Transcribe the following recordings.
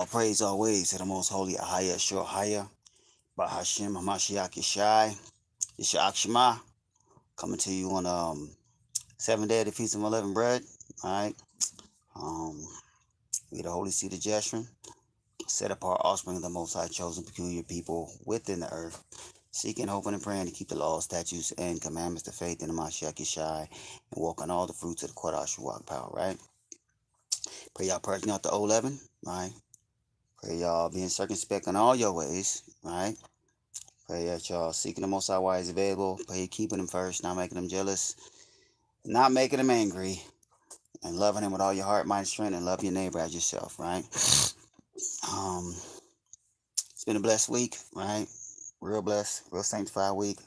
All praise always to the most holy Ahaya Shohaya, Bahashim Hamashiach Yeshai, Yeshak Shema, coming to you on 7th day of the Feast of Unleavened Bread. Alright. Um we the holy seed of Jeshurun, set apart offspring of the most high chosen peculiar people within the earth, seeking, hoping, and praying to keep the laws, statutes, and commandments of faith in the Mashiach Yeshai, and walk on all the fruits of the Kodash Ruach power, right? Pray y'all purging out the old leaven, right? Pray y'all being circumspect in all your ways, right? Pray that y'all seeking the most high while he's available. Pray you keeping them first, not making them jealous, not making them angry, and loving him with all your heart, mind, and strength, and love your neighbor as yourself, right? Um, it's been a blessed week, right? Real blessed, real sanctified week.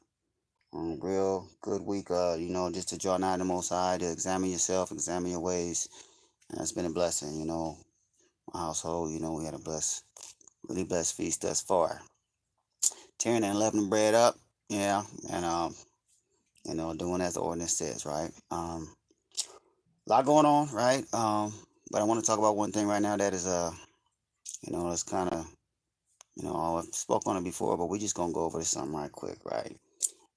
Real good week, just to draw nigh to the most high, to examine yourself, examine your ways. And it's been a blessing, my household, we had a really blessed feast thus far. Tearing and leavening bread up, yeah, and doing as the ordinance says, right? A lot going on, right? But I want to talk about one thing right now that is it's kind of, I've spoke on it before, but we're just gonna go over this something right quick, right?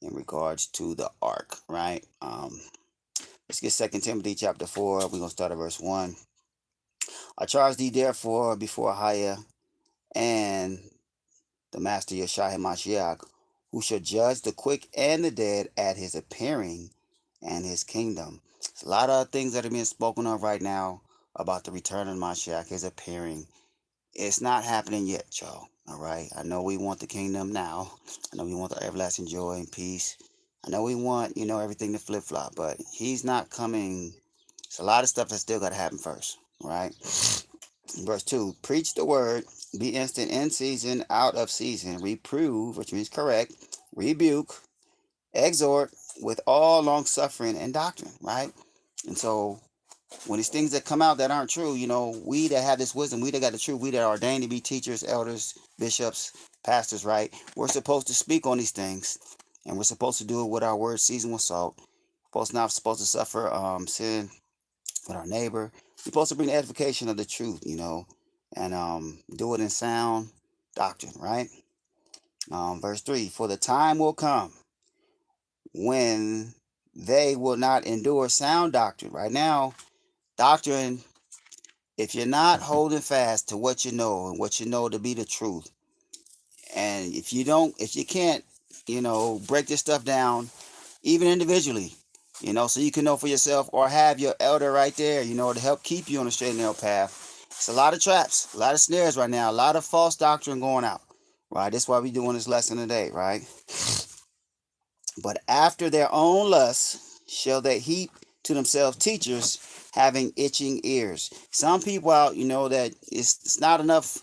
In regards to the ark, right? Let's get 2 Timothy chapter 4. We're gonna start at verse 1. I charge thee therefore before Ahia and the master Yeshua Hamashiach, who shall judge the quick and the dead at his appearing and his kingdom. There's a lot of things that are being spoken of right now about the return of Mashiach, his appearing. It's not happening yet, y'all. All right. I know we want the kingdom now. I know we want the everlasting joy and peace. I know we want, everything to flip flop, but he's not coming. It's a lot of stuff that still got to happen first. All right. Verse 2, preach the word, be instant in season, out of season, reprove, which means correct, rebuke, exhort with all long suffering and doctrine, right? And so when these things that come out that aren't true, we that have this wisdom, we that got the truth, we that are ordained to be teachers, elders, bishops, pastors, right? We're supposed to speak on these things, and we're supposed to do it with our words seasoned with salt. Not supposed to suffer sin with our neighbor. We're supposed to bring the edification of the truth, and do it in sound doctrine, right? Verse 3, for the time will come when they will not endure sound doctrine. Right now, doctrine, if you're not holding fast to what you know and what you know to be the truth, and if you can't, break this stuff down, even individually, so you can know for yourself or have your elder right there, to help keep you on the straight and narrow path. It's a lot of traps, a lot of snares right now, a lot of false doctrine going out, right? That's why we're doing this lesson today, right? But after their own lusts shall they heap to themselves teachers having itching ears. Some people out, that it's not enough.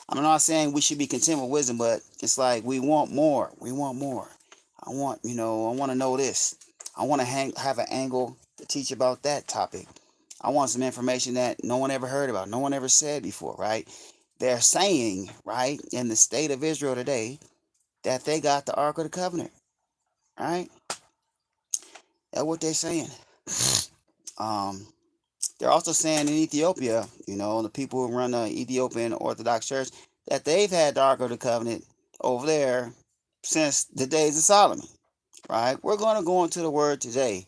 I'm not saying we should be content with wisdom, but it's like we want more. We want more. I want to know this. I want to have an angle to teach about that topic. I want some information that no one ever heard about, no one ever said before, right? They're saying, right, in the state of Israel today, that they got the Ark of the Covenant, right? That's what they're saying. Um, they're also saying in Ethiopia, the people who run the Ethiopian Orthodox Church, that they've had the Ark of the Covenant over there since the days of Solomon, right? We're going to go into the Word today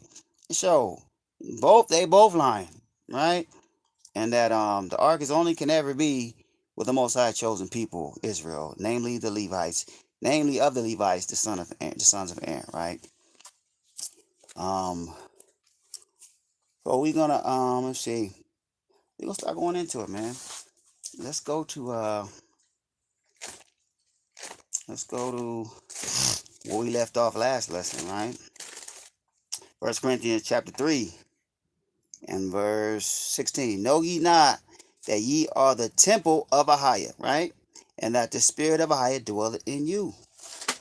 and show they both lying, right? And that the Ark is only can ever be with the Most High chosen people, Israel, namely the Levites, namely of the Levites, the sons of Aaron, right? Um, so we're gonna let's see. We're gonna start going into it, man. Let's go to where we left off last lesson, right? 1 Corinthians chapter 3 and verse 16. Know ye not that ye are the temple of Ahiah, right? And that the spirit of Ahiah dwelleth in you.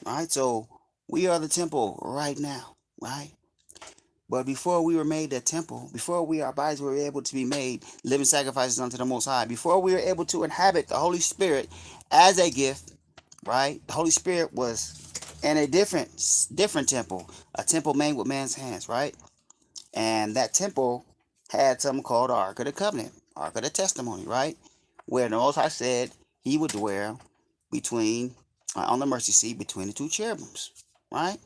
Right? So we are the temple right now, right? But before we were made a temple, before our bodies were able to be made living sacrifices unto the Most High, before we were able to inhabit the Holy Spirit as a gift, right? The Holy Spirit was in a different temple, a temple made with man's hands, right? And that temple had something called Ark of the Covenant, Ark of the Testimony, right? where the Most High said he would dwell between on the mercy seat between the two cherubims, right?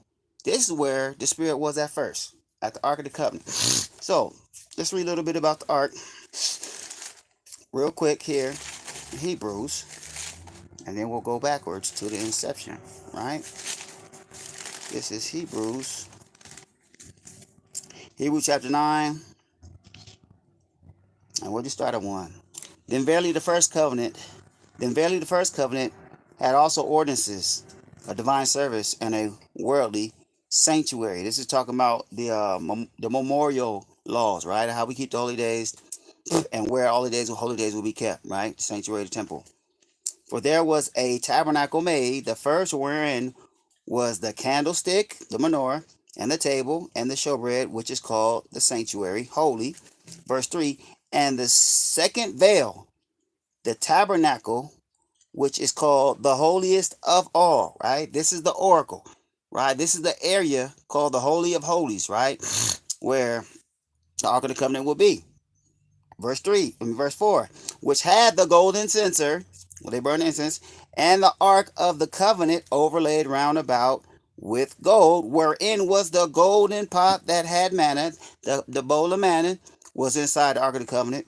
This is where the Spirit was at first, at the Ark of the Covenant. So let's read a little bit about the Ark real quick here in Hebrews, and then we'll go backwards to the inception, right? This is Hebrews chapter 9, and we'll just start at 1. Then verily the first covenant had also ordinances, a divine service, and a worldly sanctuary. This is talking about the memorial laws, right? How we keep the holy days and where all the holy days will be kept, right? The sanctuary, the temple. For there was a tabernacle made, the first wherein was the candlestick, the menorah, and the table, and the showbread, which is called the sanctuary, holy. Verse 3, and the second veil, the tabernacle, which is called the holiest of all, right? This is the oracle, right? This is the area called the Holy of Holies, right? Where the Ark of the Covenant will be. Verse 4, which had the golden censer, where they burn incense, and the Ark of the Covenant overlaid round about with gold, wherein was the golden pot that had manna, the bowl of manna was inside the Ark of the Covenant,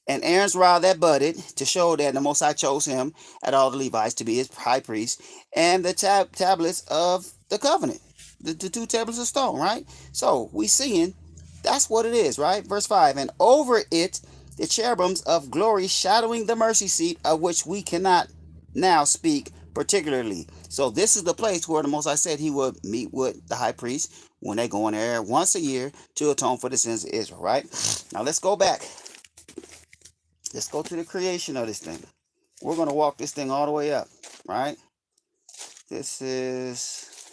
and Aaron's rod that budded, to show that the Most High chose him at all the Levites to be his high priest, and the tablets of the covenant, the two tablets of stone, right? So we seeing that's what it is, right? Verse 5, and over it the cherubims of glory shadowing the mercy seat, of which we cannot now speak particularly. So this is the place where the Most High said he would meet with the high priest when they go in there once a year to atone for the sins of Israel, right? Now let's go back. Let's go to the creation of this thing. We're going to walk this thing all the way up, right? This is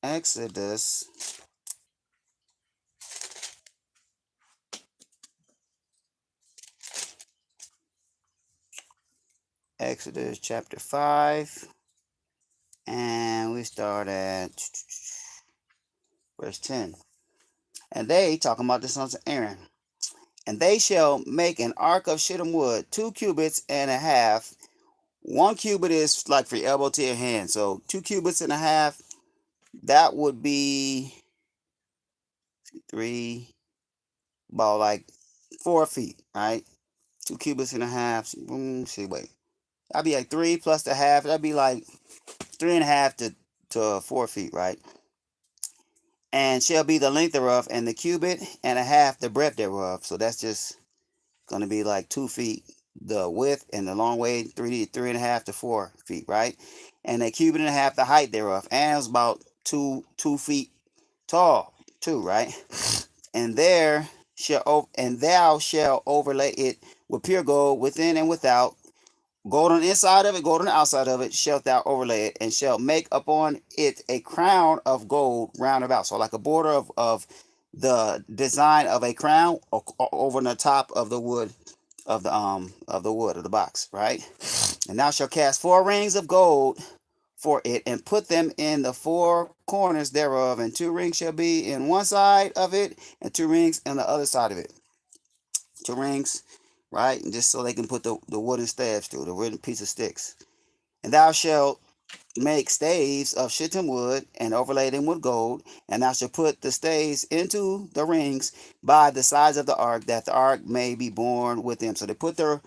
Exodus. Exodus chapter 5. And we start at verse 10. And they, talking about the sons of Aaron, and they shall make an ark of shittim wood, 2 cubits and a half. 1 cubit is like for your elbow to your hand. So 2 cubits and a half, that would be 3, about like 4 feet, right? 2 cubits and a half. Wait. That'd be like 3 plus the half. That'd be like 3.5 to 4 feet, right? And shall be the length thereof, and the cubit and a half the breadth thereof. So that's just going to be like 2 feet the width, and the long way 3.5 to 4 feet, right? And a cubit and a half the height thereof, and it's about 2 feet tall too, right? And thou shalt overlay it with pure gold within and without. Gold on the inside of it, gold on the outside of it, shalt thou overlay it, and shalt make upon it a crown of gold round about. So like a border of the design of a crown over the top of the wood of the box, right? And thou shalt cast 4 rings of gold for it, and put them in the 4 corners thereof, and 2 rings shall be in one side of it, and 2 rings on the other side of it. 2 rings, right? And just so they can put the wooden staves through, the wooden piece of sticks. And thou shalt make staves of shittim wood, and overlay them with gold, and thou shalt put the staves into the rings by the sides of the ark, that the ark may be borne with them. So they put the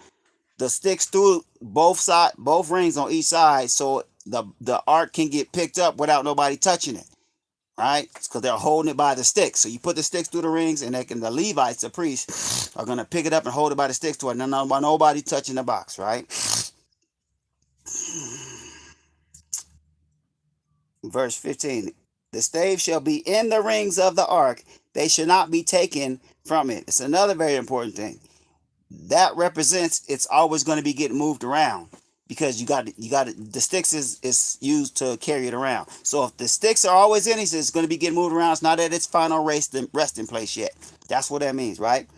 sticks through both rings on each side, so the ark can get picked up without nobody touching it, right? Because they're holding it by the sticks. So you put the sticks through the rings, and the Levites, the priests, are going to pick it up and hold it by the sticks to it. Nobody touching the box, right? Verse 15. The stave shall be in the rings of the ark. They shall not be taken from it. It's another very important thing. That represents it's always going to be getting moved around, because you got the sticks is used to carry it around. So if the sticks are always in it, it's going to be getting moved around. It's not at its final resting place yet. That's what that means, right?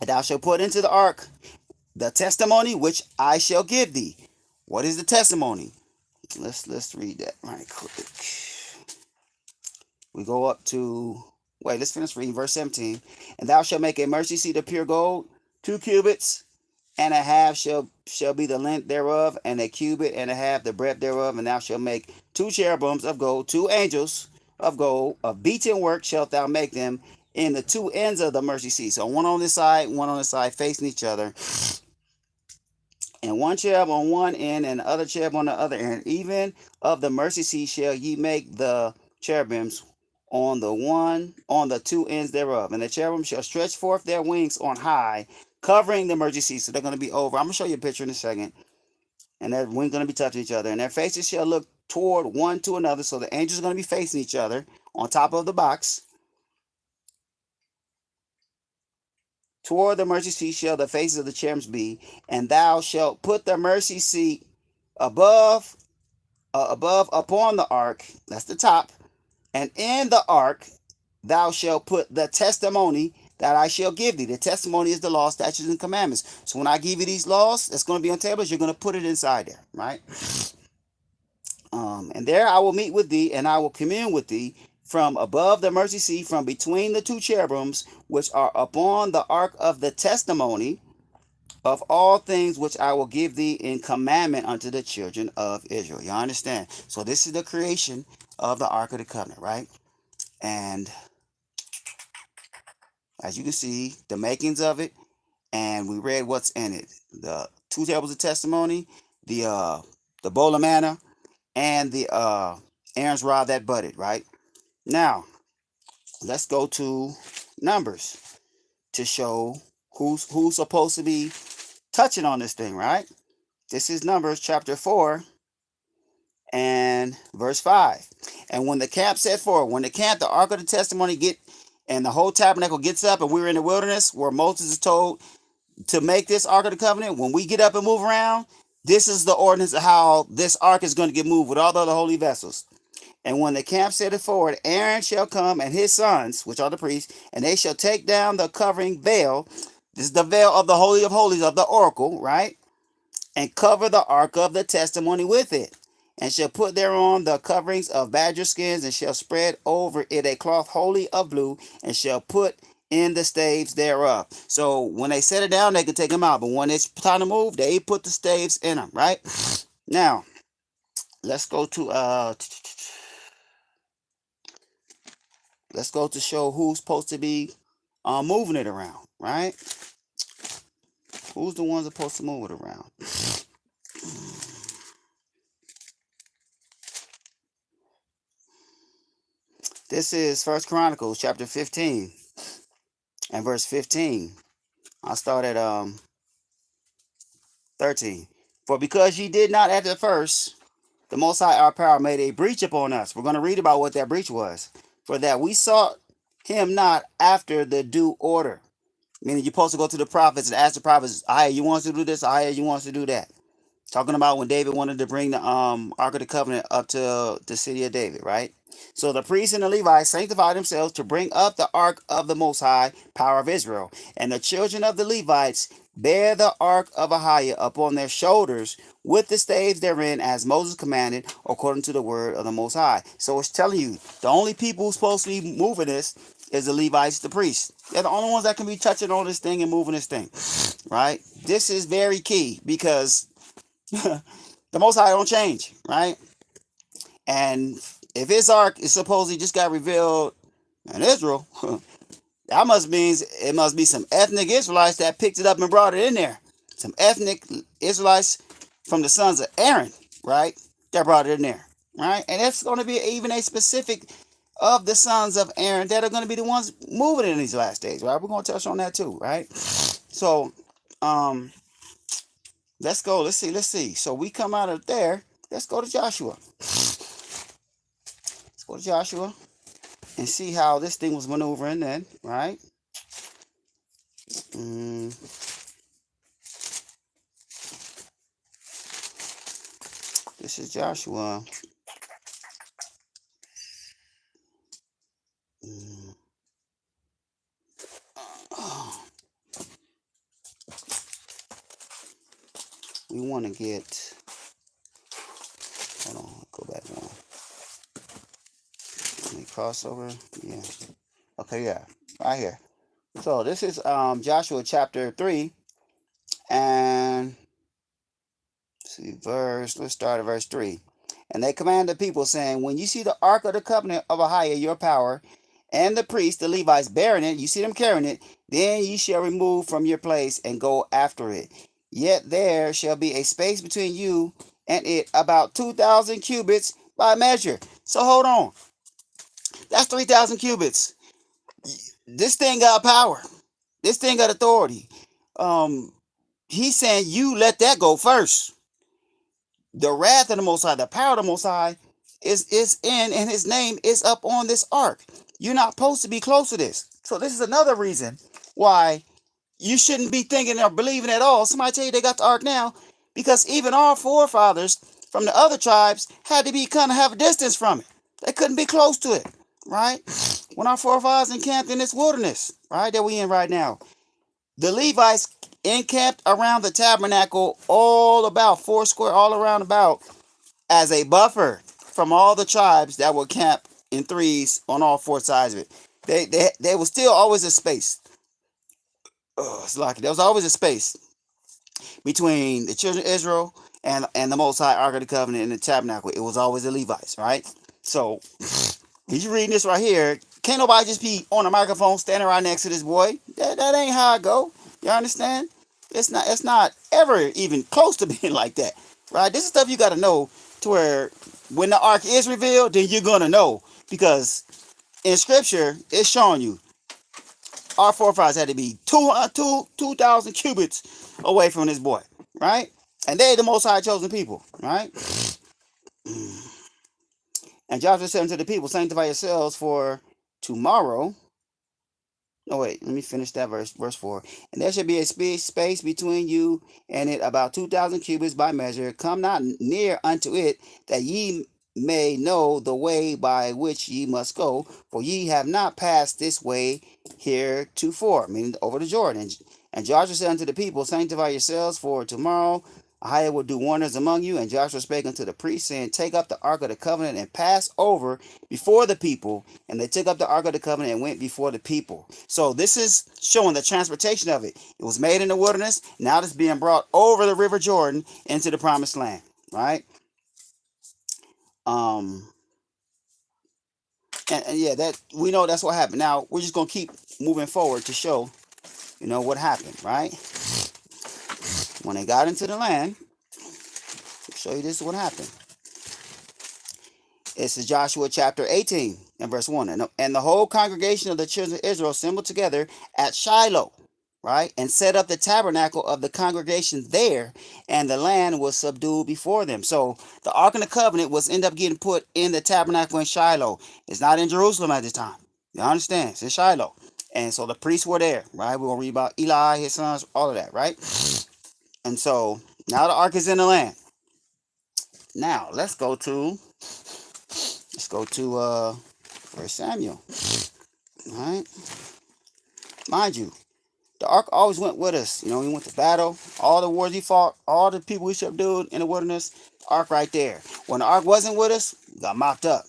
And thou shalt put into the ark the testimony which I shall give thee. What is the testimony? Let's read that right quick. We go up to let's finish reading verse 17. And thou shalt make a mercy seat of pure gold, 2 cubits and a half shall be the length thereof, and a cubit and a half the breadth thereof. And thou shalt make 2 cherubims of gold, 2 angels of gold, of beaten work shalt thou make them in the 2 ends of the mercy seat. So one on this side, one on the side, facing each other. And one cherub on one end, and the other cherub on the other end. Even of the mercy seat shall ye make the cherubims on the 2 ends thereof. And the cherubim shall stretch forth their wings on high, covering the mercy seat. So they're going to be over. I'm going to show you a picture in a second. And their wings going to be touching each other. And their faces shall look toward one to another. So the angels are going to be facing each other on top of the box. Toward the mercy seat shall the faces of the cherubims be, and thou shalt put the mercy seat above upon the ark. That's the top. And in the ark thou shalt put the testimony that I shall give thee. The testimony is the law, statutes, and commandments. So when I give you these laws, that's going to be on tables. You're going to put it inside there, right? And there I will meet with thee, and I will commune with thee from above the mercy seat, from between the 2 cherubims, which are upon the ark of the testimony of all things which I will give thee in commandment unto the children of Israel. You understand? So this is the creation of the Ark of the Covenant, right? And as you can see, the makings of it, and we read what's in it. The 2 tables of testimony, the bowl of manna, and the Aaron's rod that budded, right? Now, let's go to Numbers to show who's supposed to be touching on this thing, right? This is Numbers chapter 4 and verse 5. And when the camp set forward, the ark of the testimony and the whole tabernacle gets up, and we were in the wilderness where Moses is told to make this ark of the covenant. When we get up and move around, this is the ordinance of how this ark is going to get moved with all the other holy vessels. And when the camp set it forward, Aaron shall come and his sons, which are the priests, and they shall take down the covering veil. This is the veil of the Holy of Holies of the oracle, right? And cover the ark of the testimony with it. And shall put thereon the coverings of badger skins, and shall spread over it a cloth wholly of blue, and shall put in the staves thereof. So when they set it down, they can take them out. But when it's time to move, they put the staves in them, right? Now, let's go to show who's supposed to be moving it around, right? Who's the ones supposed to move it around? This is First Chronicles chapter 15 and verse 15. I'll start at 13. For because ye did not at the first, the Most High our power made a breach upon us. We're going to read about what that breach was. For that we sought him not after the due order. Meaning you're supposed to go to the prophets and ask the prophets, you want us to do this? You want us to do that? Talking about when David wanted to bring the Ark of the Covenant up to the city of David, right? So the priests and the Levites sanctified themselves to bring up the Ark of the Most High, power of Israel. And the children of the Levites bear the Ark of Ahiah upon their shoulders with the staves therein, as Moses commanded, according to the word of the Most High. So it's telling you, the only people who's supposed to be moving this is the Levites, the priests. They're the only ones that can be touching on this thing and moving this thing, right? This is very key because the Most High don't change, right? And if his ark is supposedly just got revealed in Israel, that must means it must be some ethnic Israelites that picked it up and brought it in there. Some ethnic Israelites from the sons of Aaron, right? That brought it in there, right? And it's going to be even a specific of the sons of Aaron that are going to be the ones moving in these last days, right? We're going to touch on that too, right? So, let's go. Let's see. So we come out of there. Let's go to Joshua. Let's go to Joshua and see how this thing was maneuvering then, right? This is Joshua. We want to get, hold on, go back one. Let me crossover. Yeah. Okay, yeah. Right here. So this is Joshua chapter 3 and Let's start at verse 3. And they command the people, saying, when you see the ark of the covenant of Ahiah, your power, and the priests, the Levites, bearing it, you see them carrying it, then ye shall remove from your place and go after it. Yet there shall be a space between you and it about 2,000 cubits by measure. So hold on. That's 3,000 cubits. This thing got power. This thing got authority. Um, he's saying you let that go first. The wrath of the Most High, the power of the Most High is in, and his name is up on this ark. You're not supposed to be close to this. So this is another reason why you shouldn't be thinking or believing at all. Somebody tell you they got the ark now, because even our forefathers from the other tribes had to be kind of have a distance from it. They couldn't be close to it, right? When our forefathers encamped in this wilderness, right, that we in right now, the Levites encamped around the tabernacle all about four square, all around about, as a buffer from all the tribes that would camp in threes on all four sides of it. They was still always a space. Oh, it's like there was always a space between the children of Israel and the Most High Ark of the Covenant and the tabernacle. It was always the Levites, right? So he's reading this right here. Can't nobody just be on a microphone standing right next to this boy. That ain't how I go. You understand? It's not ever even close to being like that, right? This is stuff you got to know, to where when the ark is revealed, then you're gonna know, because in Scripture it's showing you our forefathers had to be 2,000 cubits away from this boy, right? And they the Most High chosen people, right? And Joshua said unto the people, sanctify yourselves, for tomorrow. No, wait, let me finish that verse 4. And there shall be a space between you and it about 2,000 cubits by measure. Come not near unto it, that ye may know the way by which ye must go, for ye have not passed this way heretofore, meaning over the Jordan. And Joshua said unto the people, sanctify yourselves, for tomorrow Ahiah will do wonders among you. And Joshua spake unto the priests, saying, take up the ark of the covenant and pass over before the people. And they took up the ark of the covenant and went before the people. So this is showing the transportation of it. It was made in the wilderness. Now it's being brought over the river Jordan into the promised land, right? And yeah, that we know that's what happened. Now we're just gonna keep moving forward to show, what happened, right? When they got into the land, I'll show you this is what happened. It's Joshua chapter 18 and verse 1. And the whole congregation of the children of Israel assembled together at Shiloh, right? And set up the tabernacle of the congregation there, and the land was subdued before them. So the Ark of the Covenant was end up getting put in the tabernacle in Shiloh. It's not in Jerusalem at this time. You understand? It's in Shiloh. And so the priests were there, right? We're going to read about Eli, his sons, all of that, right? And so now the Ark is in the land. Now let's go to 1 Samuel. All right. Mind you, the ark always went with us. He went to battle, all the wars he fought, all the people we subdued in the wilderness, the ark right there. When the ark wasn't with us, got mopped up.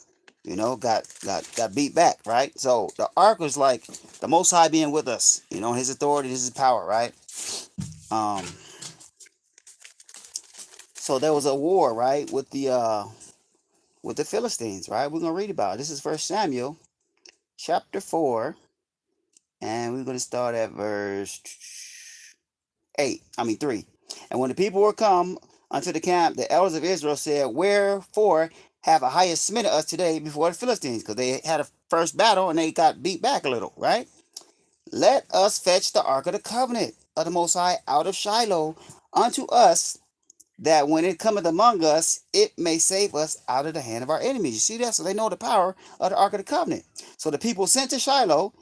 Got beat back, right? So the ark was like the Most High being with us. His authority, his power, right? So there was a war, right, with the Philistines, right? We're gonna read about it. This is 1 Samuel chapter 4, and we're gonna start at verse 3. And when the people were come unto the camp, the elders of Israel said, wherefore have Ahiah smitten us today before the Philistines? Because they had a first battle and they got beat back a little, right? Let us fetch the ark of the covenant of the Most High out of Shiloh unto us, that when it cometh among us, it may save us out of the hand of our enemies. You see that? So they know the power of the Ark of the Covenant. So the people sent to Shiloh,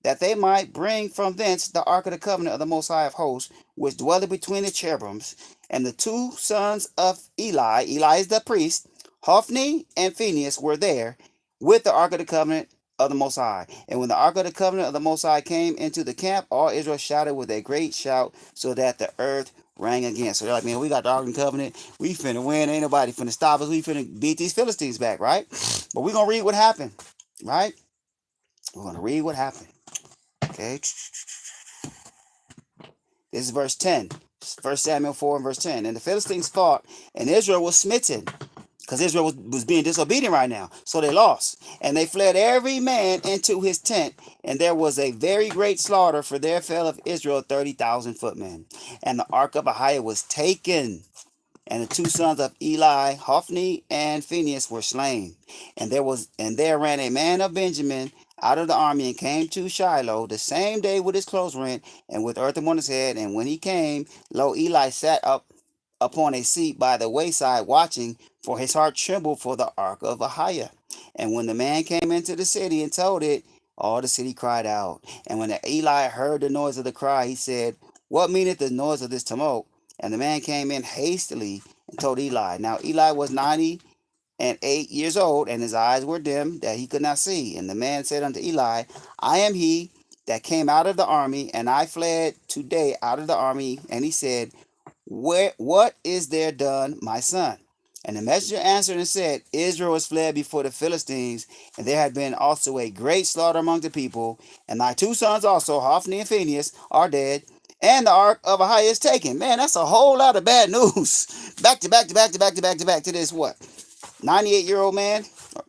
that they might bring from thence the Ark of the Covenant of the Most High of Hosts, which dwelleth between the cherubims. And the two sons of Eli is the priest, Hophni and Phinehas, were there with the Ark of the Covenant of the Most High. And when the Ark of the Covenant of the Most High came into the camp, all Israel shouted with a great shout, so that the earth rang again. So they're like, man, we got the Ark of the Covenant. We finna win. Ain't nobody finna stop us. We finna beat these Philistines back, right? But we're going to read what happened, right? We're going to read what happened. Okay. This is verse 10. First Samuel 4 and verse 10. And the Philistines fought, and Israel was smitten, because Israel was being disobedient right now. So they lost. And they fled every man into his tent. And there was a very great slaughter, for there fell of Israel 30,000 footmen. And the ark of Ahiah was taken. And the two sons of Eli, Hophni and Phinehas, were slain. And there ran a man of Benjamin out of the army and came to Shiloh the same day with his clothes rent and with earth upon his head. And when he came, lo, Eli sat up upon a seat by the wayside watching, for his heart trembled for the ark of Ahiah. And when the man came into the city and told it, all the city cried out. And when Eli heard the noise of the cry, he said, what meaneth the noise of this tumult? And the man came in hastily and told Eli. Now Eli was 98 years old, and his eyes were dim, that he could not see. And the man said unto Eli, I am he that came out of the army, and I fled today out of the army. And he said, what is there done, my son? And the messenger answered and said, Israel was fled before the Philistines, and there had been also a great slaughter among the people. And thy two sons also, Hophni and Phinehas, are dead, and the ark of Ahiah is taken. Man, that's a whole lot of bad news. Back to back to back to back to back to back to this what? 98-year-old man?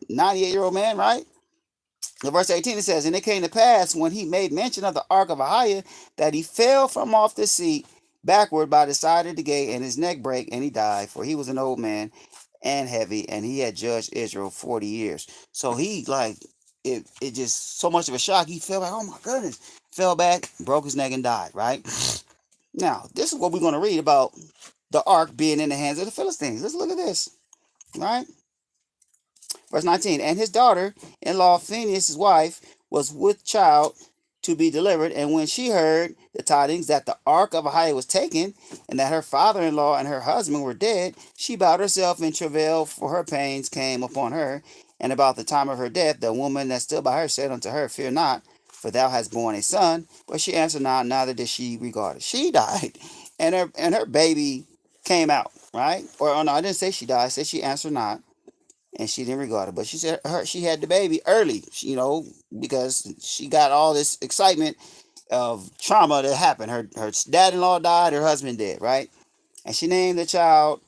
98-year-old man, right? In verse 18 it says, and it came to pass when he made mention of the ark of Ahiah that he fell from off the seat backward by the side of the gate, and his neck brake, and he died, for he was an old man and heavy, and he had judged Israel 40 years. So he it just so much of a shock. He fell back, oh my goodness, fell back, broke his neck and died, right? Now, this is what we're going to read about the ark being in the hands of the Philistines. Let's look at this, right? Verse 19, and his daughter-in-law, Phinehas, his wife, was with child to be delivered. And when she heard the tidings that the ark of Ahiah was taken, and that her father-in-law and her husband were dead, she bowed herself in travail, for her pains came upon her. And about the time of her death, the woman that stood by her said unto her, fear not, for thou hast borne a son. But she answered not, neither did she regard it. She died, and her baby came out, right? Or oh no, I didn't say she died. I said she answered not, and she didn't regard it. But she said she had the baby early, because she got all this excitement of trauma that happened. Her dad-in-law died, her husband dead, right? And she named the child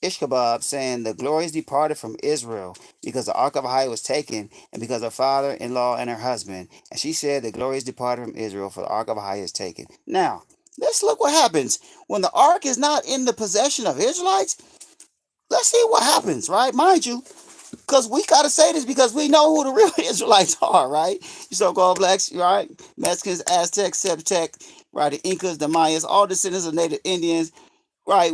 Ishkabab, saying, the glory is departed from Israel, because the ark of Ahiah was taken, and because her father-in-law and her husband. And she said, the glory is departed from Israel, for the ark of Ahiah is taken. Now, let's look what happens when the ark is not in the possession of Israelites. Let's see what happens, right? Mind you, because we got to say this because we know who the real Israelites are, right? You so-called blacks, right? Mexicans, Aztecs, Septec, right? The Incas, the Mayas, all descendants of native Indians, right?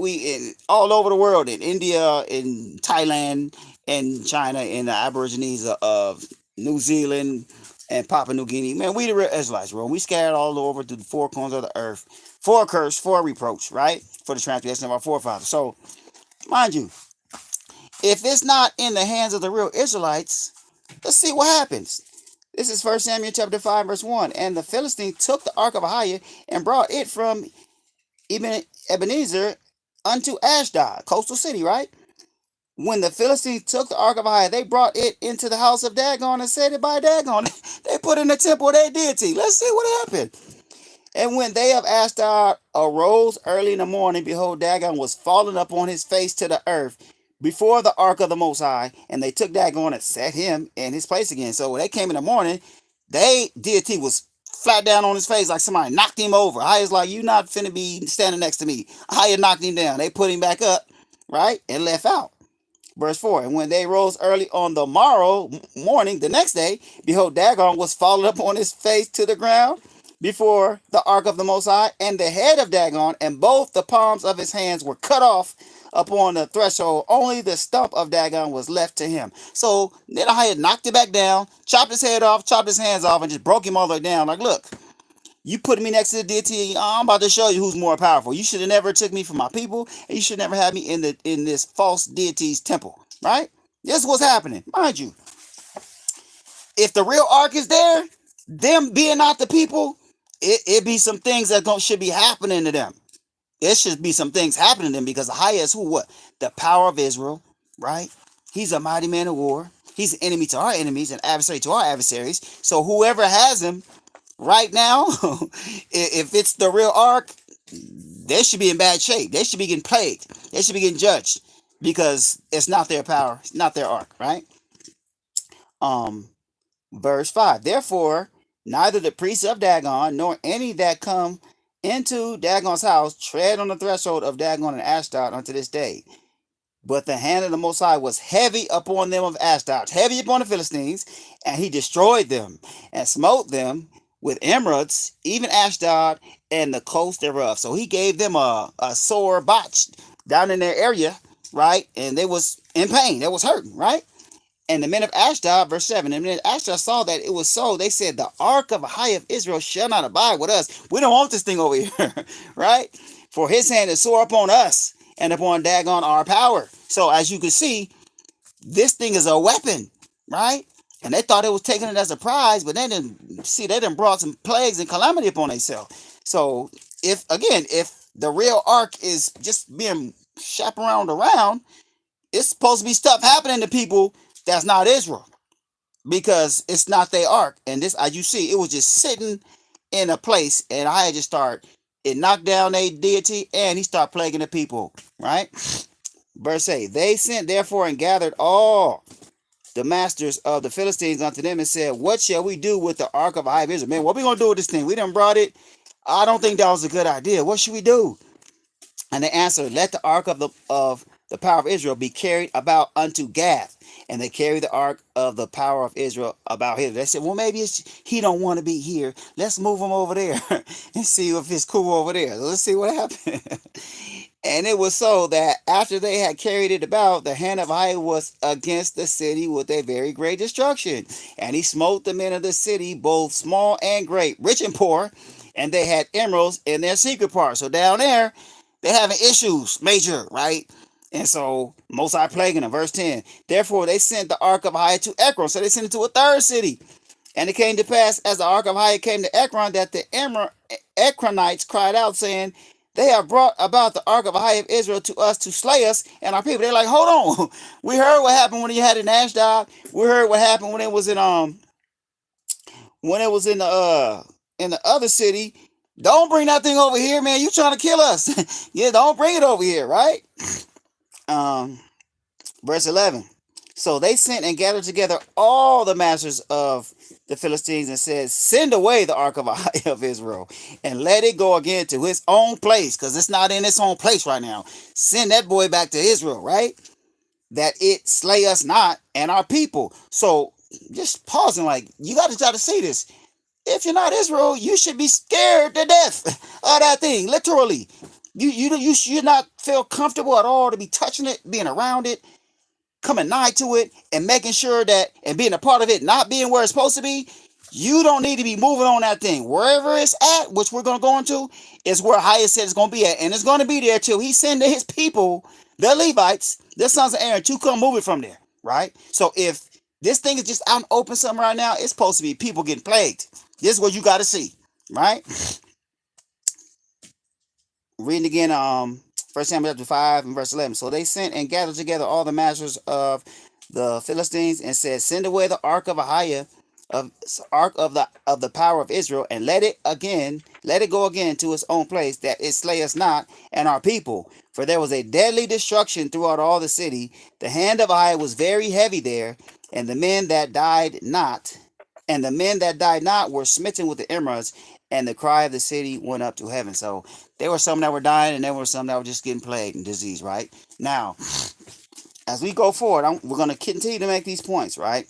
All over the world, in India, in Thailand, in China, in the Aborigines of New Zealand and Papua New Guinea. Man, we the real Israelites, bro. We scattered all over to the four corners of the earth for a curse, for a reproach, right? For the transgression of our forefathers. So, mind you, if it's not in the hands of the real Israelites, let's see what happens. This is 1 Samuel chapter 5, verse 1. And the Philistines took the ark of Ahiah and brought it from Ebenezer unto Ashdod, coastal city, right? When the Philistines took the ark of Ahiah, they brought it into the house of Dagon and set it by Dagon. They put in the temple of their deity. Let's see what happened. And when they of Ashdod arose early in the morning, behold, Dagon was fallen upon his face to the earth before the ark of the Most High, and they took Dagon and set him in his place again. So when they came in the morning, they deity was flat down on his face like somebody knocked him over. Ahiah's like, you not finna be standing next to me. Ahiah knocked him down. They put him back up, right, and left out. Verse 4, and when they rose early on the morning, the next day, behold, Dagon was fallen up on his face to the ground before the ark of the Most High, and the head of Dagon and both the palms of his hands were cut off upon the threshold. Only the stump of Dagon was left to him. So then Ahiah knocked it back down, chopped his head off, chopped his hands off, and just broke him all the way down. Like, look, you put me next to the deity, I'm about to show you who's more powerful. You should have never took me from my people, and you should never have me in this false deity's temple, right? This is what's happening. Mind you, if the real ark is there, them being not the people, it be some things that should be happening to them. It should be some things happening to them, because Ahiah is who? What? The power of Israel, right? He's a mighty man of war. He's an enemy to our enemies, an adversary to our adversaries. So whoever has him right now, if it's the real ark, they should be in bad shape. They should be getting plagued. They should be getting judged because it's not their power, it's not their ark, right? Um, Verse 5. Therefore, neither the priests of Dagon nor any that come into Dagon's house tread on the threshold of Dagon and Ashdod unto this day. But the hand of the Most High was heavy upon them of Ashdod, heavy upon the Philistines, and he destroyed them and smote them with emeralds, even Ashdod and the coast thereof. So he gave them a sore botch down in their area, right? And they was in pain. They was hurting, right? And the men of Ashdod, verse 7, and the men of Ashdod saw that it was so. They said, the ark of Ahai of Israel shall not abide with us. We don't want this thing over here, right? For his hand is sore upon us and upon Dagon our power. So as you can see, this thing is a weapon, right? And they thought it was taking it as a prize, but they didn't see, they done brought some plagues and calamity upon themselves. So if the real ark is just being chaperoned around, it's supposed to be stuff happening to people that's not Israel because it's not their ark. And this, as you see, it was just sitting in a place, and I had just start. It knocked down a deity, and he started plaguing the people. Right? Verse 8. They sent therefore and gathered all the masters of the Philistines unto them and said, what shall we do with the ark of Ahai of Israel? Man, what we gonna do with this thing? We done brought it. I don't think that was a good idea. What should we do? And they answered, let the ark of the power of Israel be carried about unto Gath. And they carried the ark of the power of Israel about here. They said, well, maybe he don't want to be here. Let's move him over there and see if it's cool over there. Let's see what happened. And it was so that after they had carried it about, the hand of Ahai was against the city with a very great destruction. And he smote the men of the city, both small and great, rich and poor. And they had emeralds in their secret part. So down there, they're having issues, major, right? And so Most High plaguing them. Verse 10. Therefore they sent the ark of Ahai to Ekron. So they sent it to a third city. And it came to pass, as the ark of Ahai came to Ekron, that the Ekronites cried out, saying, they have brought about the ark of Ahai of Israel to us to slay us and our people. They're like, hold on. We heard what happened when you had it in Ashdod. We heard what happened when it was in in the other city. Don't bring that thing over here, man. You trying to kill us. Yeah, don't bring it over here, right? Verse 11. So they sent and gathered together all the masters of the Philistines and said, send away the ark of Ahai of Israel and let it go again to his own place, because it's not in its own place right now. Send that boy back to Israel, right? That it slay us not and our people. So just pausing, like, you got to try to see this. If you're not Israel, you should be scared to death of that thing, literally. You should not feel comfortable at all to be touching it, being around it, coming nigh to it, and making sure that, and being a part of it, not being where it's supposed to be. You don't need to be moving on that thing. Wherever it's at, which we're going to go into, is where Ahai said it's going to be at. And it's going to be there till he send his people, the Levites, the sons of Aaron, to come move it from there, right? So if this thing is just out and open somewhere right now, it's supposed to be people getting plagued. This is what you got to see, right? Reading again, 1 Samuel chapter 5 and verse 11. So they sent and gathered together all the masters of the Philistines and said, send away the ark of Ahai, ark of the power of Israel, and let it go again to its own place, that it slay us not and our people. For there was a deadly destruction throughout all the city. The hand of Ahai was very heavy there, and the men that died not were smitten with the emeralds, and the cry of the city went up to heaven. So there were some that were dying, and there were some that were just getting plagued and disease, right? Now, as we go forward, we're going to continue to make these points, right?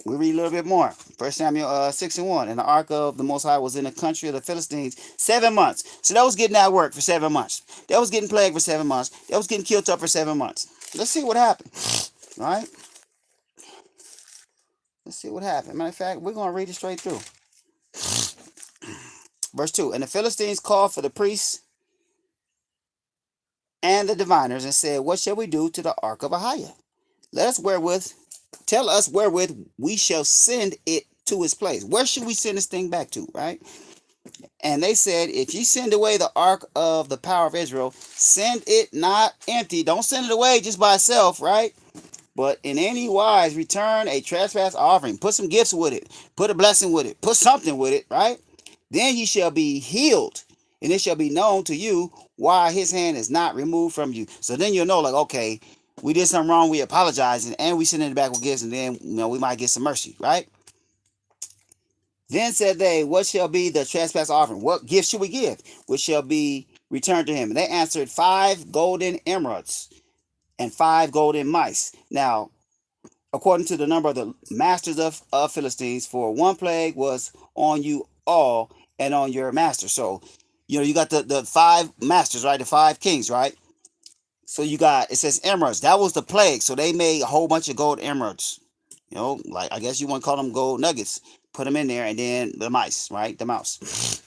We read a little bit more. 1 Samuel 6 and 1. And the ark of the Most High was in the country of the Philistines 7 months. So that was getting out of work for 7 months. That was getting plagued for 7 months. That was getting killed up for 7 months. Let's see what happened, right? Let's see what happened. Matter of fact, we're going to read it straight through. Verse 2. And the Philistines called for the priests and the diviners and said, what shall we do to the ark of Ahai? Tell us wherewith we shall send it to its place. Where should we send this thing back to, right? And they said, if you send away the ark of the power of Israel, send it not empty. Don't send it away just by itself, right? But in any wise, return a trespass offering. Put some gifts with it. Put a blessing with it. Put something with it, right? Then ye shall be healed, and it shall be known to you why his hand is not removed from you. So then you'll know, like, okay, we did something wrong, we apologize, and we send it back with gifts, and then we might get some mercy, right? Then said they, what shall be the trespass offering? What gift should we give? Which shall be returned to him? And they answered, 5 golden emeralds and 5 golden mice. Now, according to the number of the masters of Philistines, for one plague was on you all and on your master. So, you got the 5 masters, right? The 5 kings, right? So you got, it says emeralds. That was the plague. So they made a whole bunch of gold emeralds. Like, I guess you want to call them gold nuggets. Put them in there, and then the mice, right? The mouse.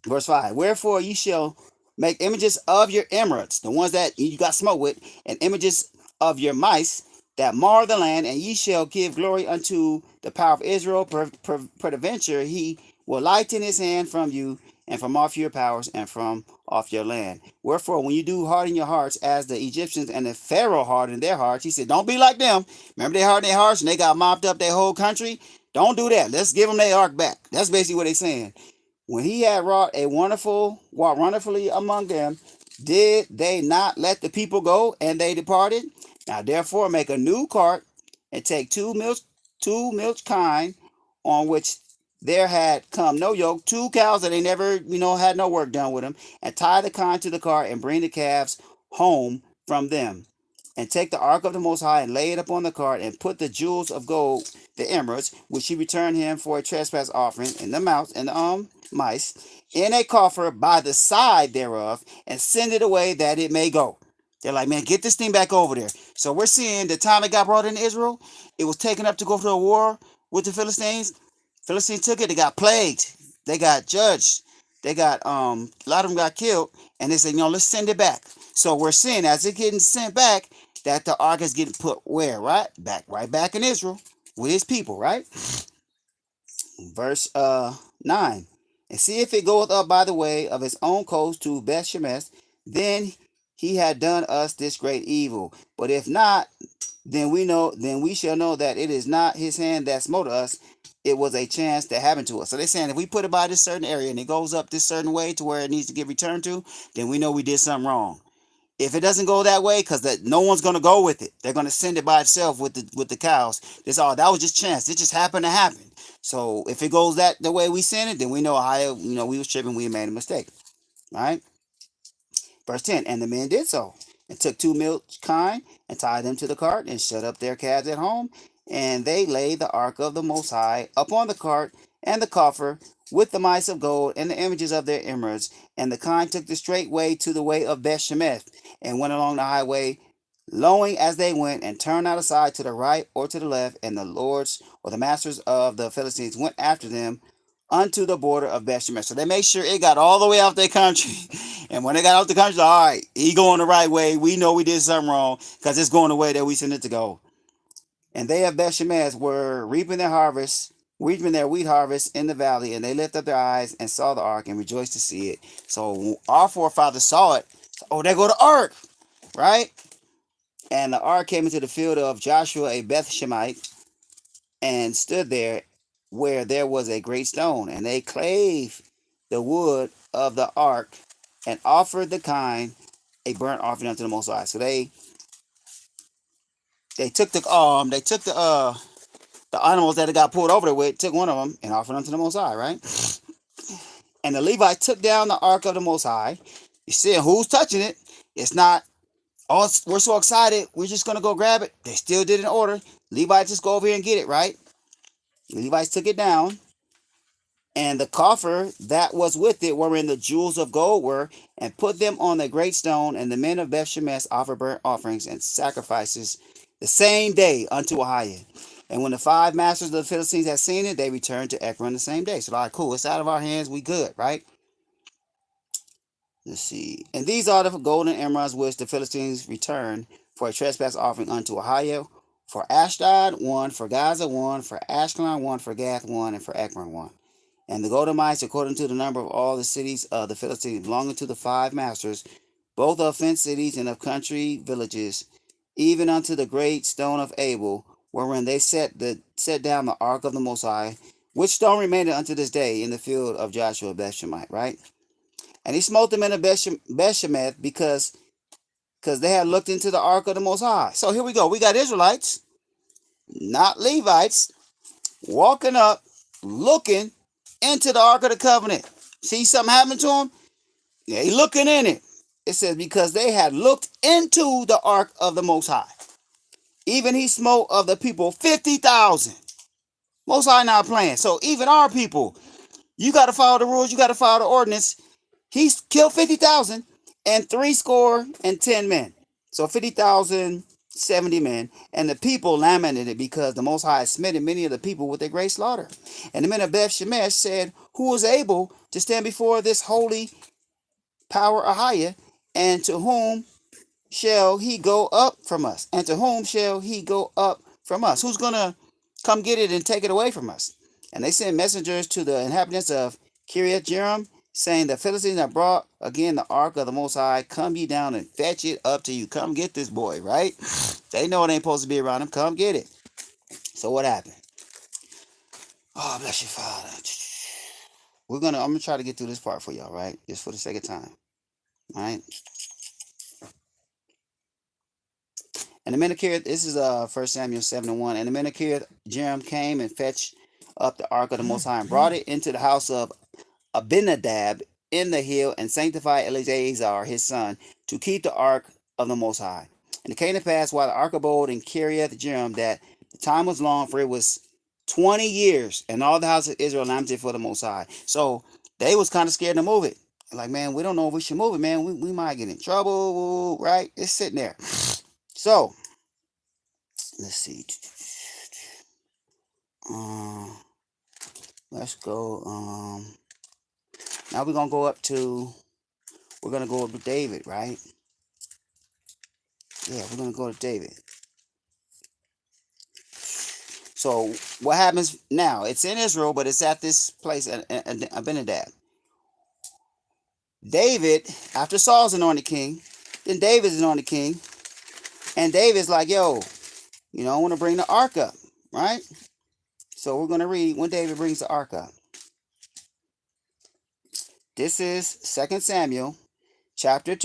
Verse 5. Wherefore ye shall make images of your emeralds, the ones that you got smoke with, and images of your mice that mar the land, and ye shall give glory unto the power of Israel. Peradventure he will lighten his hand from you, and from off your powers, and from off your land. Wherefore, when you do harden your hearts as the Egyptians and the Pharaoh hardened their hearts, he said, don't be like them. Remember, they hardened their hearts and they got mopped up their whole country? Don't do that. Let's give them their ark back. That's basically what they're saying. When he had wrought wonderfully among them, did they not let the people go, and they departed? Now therefore make a new cart, and take two milch kine, on which there had come no yoke, 2 cows that they never, had no work done with them, and tie the kine to the cart, and bring the calves home from them. And take the ark of the Most High, and lay it upon the cart, and put the jewels of gold, the emeralds, which he returned him for a trespass offering, and the mouse, and the mice, in a coffer by the side thereof, and send it away that it may go. They're like, man, get this thing back over there. So we're seeing the time it got brought into Israel, it was taken up to go to a war with the Philistines. Philistines took it, they got plagued, they got judged, they got a lot of them got killed, and they said, let's send it back. So we're seeing as it getting sent back, that the ark is getting put where? Right back in Israel with his people, right? Verse 9. And see if it goeth up by the way of his own coast to Beth Shemesh, then he had done us this great evil. But if not, then we shall know that it is not his hand that smote us. It was a chance that happened to us. So they're saying if we put it by this certain area and it goes up this certain way to where it needs to get returned to, then we know we did something wrong. If it doesn't go that way, because no one's gonna go with it, they're gonna send it by itself with the cows. That was just chance. It just happened to happen. So if it goes the way we send it, then we know how we was tripping, we made a mistake. All right. Verse 10. And the men did so, and took 2 milch kine, and tied them to the cart, and shut up their calves at home. And they laid the ark of the Most High upon the cart, and the coffer, with the mice of gold, and the images of their emeralds. And the kine took the straight way to the way of Beth Shemesh, and went along the highway, lowing as they went, and turned not aside to the right or to the left. And the lords, or the masters of the Philistines, went after them unto the border of Beth Shemesh. So they made sure it got all the way out their country. And when they got out the country, all right, he going the right way. We know we did something wrong, because it's going the way that we sent it to go. And they of Beth Shemesh were reaping their wheat harvest in the valley, and they lifted up their eyes and saw the ark, and rejoiced to see it. So our forefathers saw it. Oh, there go the ark, right? And the ark came into the field of Joshua a Beth Shemite, and stood there where there was a great stone. And they clave the wood of the ark, and offered the kine a burnt offering unto the Most High. So they took the animals that it got pulled over there with, took one of them and offered unto the Most High, right? And the Levite took down the ark of the Most High. You see who's touching it? It's not, oh, we're so excited, we're just going to go grab it. They still did an order. Levites just go over here and get it, right? The Levites took it down. And the coffer that was with it, wherein the jewels of gold were, and put them on the great stone. And the men of Beth Shemesh offered burnt offerings and sacrifices the same day unto Ahiah. And when the 5 masters of the Philistines had seen it, they returned to Ekron the same day. So, all right, cool. It's out of our hands. We good, right? Let's see. And these are the golden emeralds which the Philistines returned for a trespass offering unto Ahiah. For Ashdod 1, for Gaza 1, for Ashkelon 1, for Gath 1, and for Ekron 1. And the golden mice, according to the number of all the cities of the Philistines belonging to the 5 masters, both of fenced cities and of country villages, even unto the great stone of Abel, wherein they set down the ark of the Most High, which stone remained unto this day in the field of Joshua Bethshemite, right? And he smote them in a Bethshemeth because they had looked into the ark of the Most High. So here we go. We got Israelites, not Levites, walking up, looking into the ark of the covenant. See something happen to them? Yeah, he looking in it. It says, because they had looked into the ark of the Most High. Even he smote of the people 50,000. Most High not playing. So even our people, you got to follow the rules. You got to follow the ordinance. He's killed 50,000 and 70 men. So 50,000, 70 men. And the people lamented it because the Most High smitten many of the people with a great slaughter. And the men of Beth Shemesh said, who is able to stand before this holy power Ahiah, and to whom shall he go up from us? And to whom shall he go up from us? Who's going to come get it and take it away from us? And they sent messengers to the inhabitants of Kiriath Jearim, saying, the Philistines have brought again the ark of the Most High. Come ye down and fetch it up to you. Come get this boy, right? They know it ain't supposed to be around them. Come get it. So what happened? Oh, bless you, Father. I'm gonna try to get through this part for y'all, right? Just for the sake of time. All right. And the men of Kiriath, this is 1 Samuel 7:1. And the men of Kiriath Jearim came and fetched up the ark of the Most High and brought it into the house of Abinadab in the hill, and sanctified Eleazar his son to keep the ark of the Most High. And it came to pass while the ark abode in Kiriath Jearim that the time was long, for it was 20 years, and all the house of Israel lamented for the Most High. So they was kind of scared to move it. Like, man, we don't know if we should move it, man. We might get in trouble, right? It's sitting there. So let's see. Let's go. Now we're gonna go up to David, right? Yeah, we're gonna go to David. So what happens now? It's in Israel, but it's at this place, Abinadab. David, after Saul's anointed king, then David's anointed king, and David's like, yo, I want to bring the ark up, right? So we're gonna read when David brings the ark up. This is 2 Samuel chapter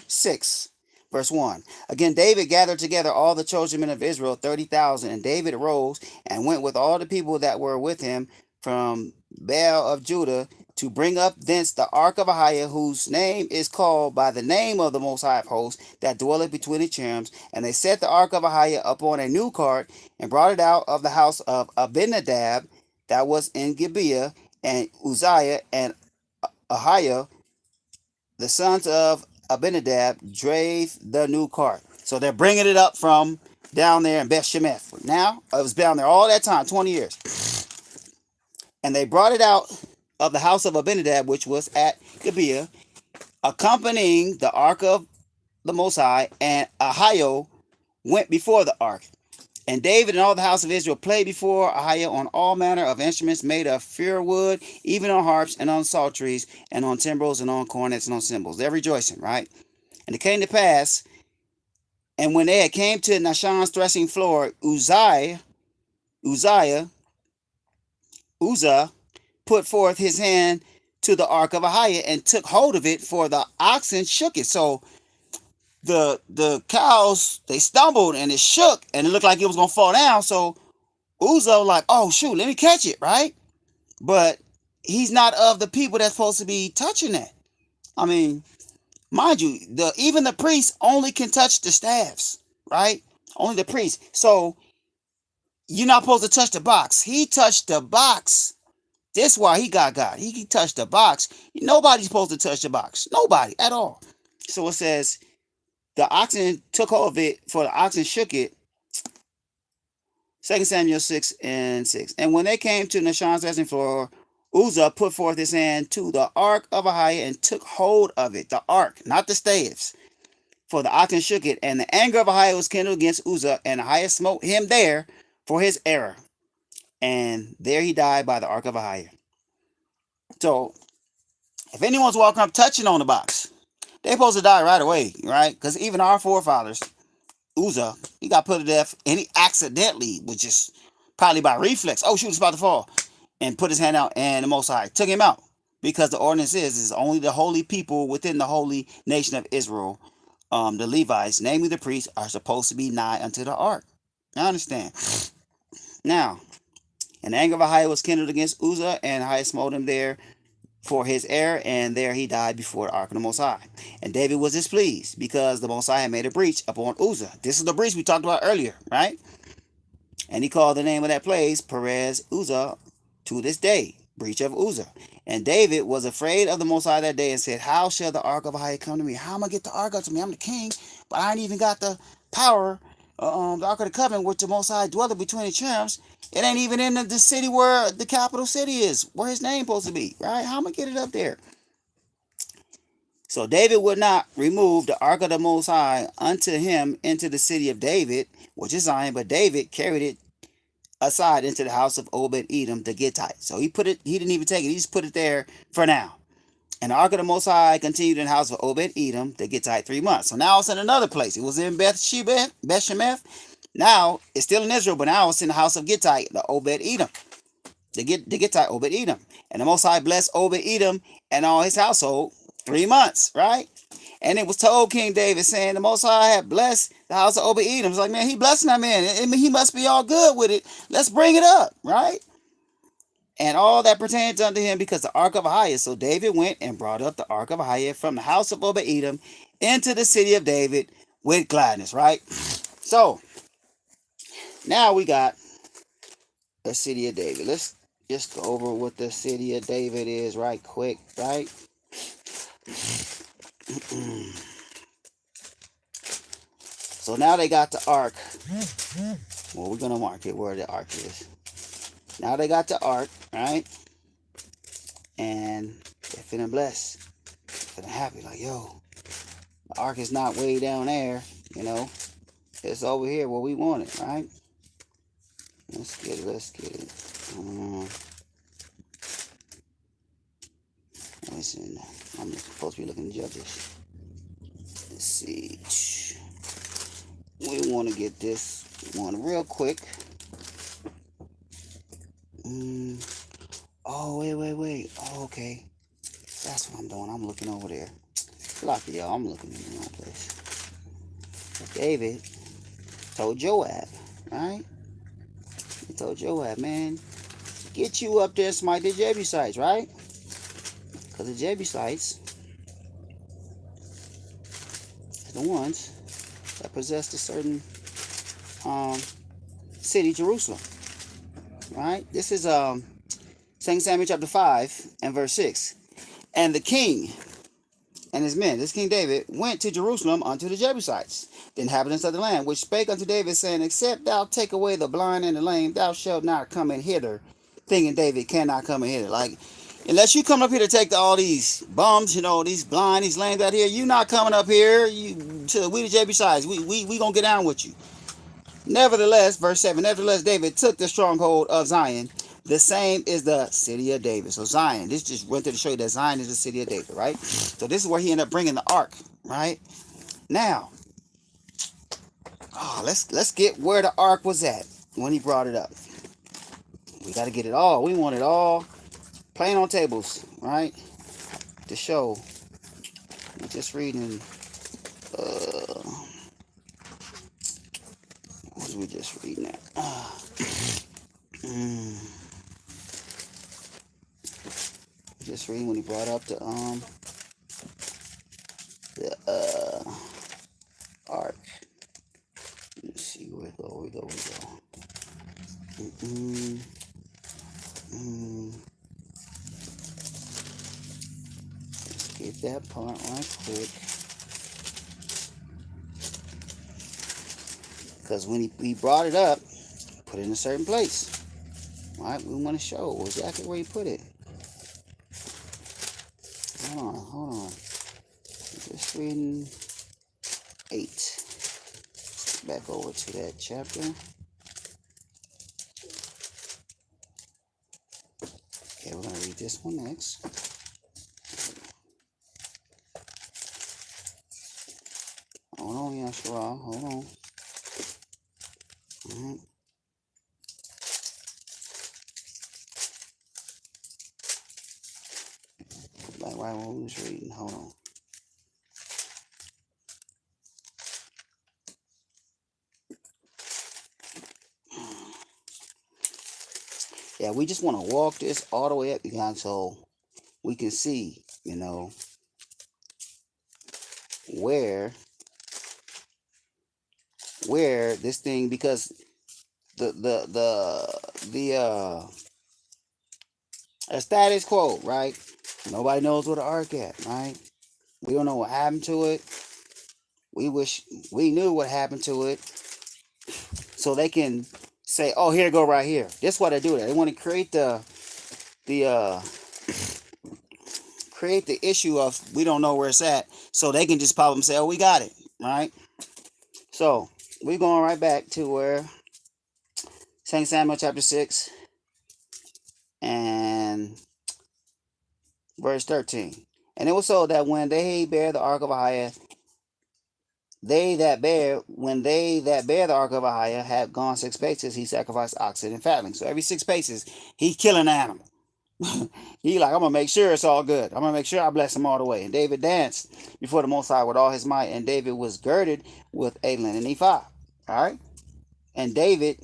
6, verse 1. Again, David gathered together all the chosen men of Israel, 30,000, and David arose and went with all the people that were with him from Baal of Judah to bring up thence the ark of Ahiah, whose name is called by the name of the Most High of Hosts, that dwelleth between the cherubims. And they set the ark of Ahiah upon a new cart, and brought it out of the house of Abinadab that was in Gibeah, and Uzziah and Ahiah, the sons of Abinadab, drave the new cart. So they're bringing it up from down there in Beth Shemeth. Now, it was down there all that time, 20 years. And they brought it out of the house of Abinadab, which was at Gibeah, accompanying the ark of the Most High, and Ahiah went before the ark. And David and all the house of Israel played before Ahiah on all manner of instruments made of fir wood, even on harps and on psalteries and on timbrels and on cornets and on cymbals. They're rejoicing, right? And it came to pass, and when they had came to Nashon's threshing floor, Uzzah put forth his hand to the ark of Ahiah and took hold of it, for the oxen shook it. So the cows, they stumbled and it shook and it looked like it was gonna fall down. So Uzzah like, oh shoot, let me catch it, right? But he's not of the people that's supposed to be touching that. I mean, mind you, even the priests only can touch the staffs, right? Only the priests. So you're not supposed to touch the box. He touched the box. That's why he got God. He touched the box. Nobody's supposed to touch the box. Nobody at all. So it says, the oxen took hold of it, for the oxen shook it. 2 Samuel 6:6. And when they came to Nashon's threshing floor, Uzzah put forth his hand to the ark of Ahiah and took hold of it. The ark, not the staves. For the oxen shook it, and the anger of Ahiah was kindled against Uzzah, and Ahiah smote him there for his error. And there he died by the ark of Ahiah. So, if anyone's walking up touching on the box, they're supposed to die right away, right? Because even our forefathers, Uzzah, he got put to death, and he accidentally was just probably by reflex. Oh shoot, it's about to fall, and put his hand out, and the Most High took him out, because the ordinance is only the holy people within the holy nation of Israel, the Levites, namely the priests, are supposed to be nigh unto the ark. I understand. Now, and the anger of Ahiah was kindled against Uzzah, and Ahiah smote him there for his error, and there he died before the ark of the Most High. And David was displeased because the Most High had made a breach upon Uzzah. This is the breach we talked about earlier, right? And he called the name of that place Perez Uzzah to this day, breach of Uzzah. And David was afraid of the Most High that day and said, how shall the ark of Ahiah come to me? How am I get the ark up to me? I'm the king, but I ain't even got the power, the ark of the covenant, which the Most High dwelleth between the cherubims. It ain't even in the city where the capital city is, where his name supposed to be, right? How am I get it up there? So David would not remove the ark of the Most High unto him into the city of David, which is Zion, but David carried it aside into the house of Obed Edom the Gittite. So he didn't even take it, he just put it there for now. And the ark of the Most High continued in the house of Obed Edom the Gittite 3 months. So now it's in another place. It was in Beth-Shemeth. Now it's still in Israel, but now it's in the house of Gittite, the Obed Edom. The Gittite Obed Edom. And the Most High blessed Obed Edom and all his household 3 months, right? And it was told King David, saying, the Most High had blessed the house of Obed Edom. It's like, man, he blessing that man. I mean, he must be all good with it. Let's bring it up, right? And all that pertained unto him because the ark of Ahiah. So David went and brought up the ark of Ahiah from the house of Obed Edom into the city of David with gladness, right? So now we got the city of David. Let's just go over what the city of David is right quick, right? So now they got the ark. Well, we're going to mark it where the ark is. Now they got the ark, right? And they're feeling blessed. Feeling happy. Like, yo, the ark is not way down there, you know. It's over here where we want it, right? Let's get it. Listen, I'm supposed to be looking at Judges. Let's see. We want to get this one real quick. Oh, wait. Oh, okay. That's what I'm doing. I'm looking over there. Look, y'all, I'm looking in the wrong place. David told Joab, right? He told Joab, man, get you up there and smite the Jebusites, right? Because the Jebusites are the ones that possessed a certain city, Jerusalem, right? This is 2 Samuel chapter 5 and verse 6. And the king and his men, this King David, went to Jerusalem unto the Jebusites, the inhabitants of the land, which spake unto David, saying, except thou take away the blind and the lame, thou shalt not come in hither. Thinking David cannot come in hither. Like, unless you come up here to take all these bums, you know, these blind, these lame out here, you not coming up here. We the Jebusites, we gonna get down with you. Nevertheless, verse 7, nevertheless, David took the stronghold of Zion. The same is the city of David. So Zion, this just went to show you that Zion is the city of David, right? So this is where he ended up bringing the ark, right? Now, let's get where the ark was at when he brought it up. We got to get it all. We want it all plain on tables, right? To show. I'm just reading. What was we just reading at? Just reading when he brought up the ark. Let's see, where we go. Let's get that part right quick. Because when he brought it up, put it in a certain place. Right? We want to show exactly where he put it. Hold on. Just reading 8. Back over to that chapter. Okay, we're going to read this one next. Hold on, Yashua. Hold on. what we was reading. Hold on. Yeah, we just want to walk this all the way up again so we can see, where this thing, because the status quo, right? Nobody knows where the ark at, right? We don't know what happened to it. We wish we knew what happened to it, so they can say, "Oh, here, go right here." That's why they do it. They want to create the create the issue of we don't know where it's at, so they can just pop up and say, "Oh, we got it," right? So we're going right back to where 2 Samuel chapter 6 and verse 13. And it was so that when they bear the ark of Ahiah, when they that bear the ark of Ahiah had gone 6 paces, he sacrificed oxen and fatlings. So every 6 paces, he killing an animal. He like, I'm gonna make sure it's all good. I'm gonna make sure I bless him all the way. And David danced before the Most High with all his might, and David was girded with a linen ephod. All right, and David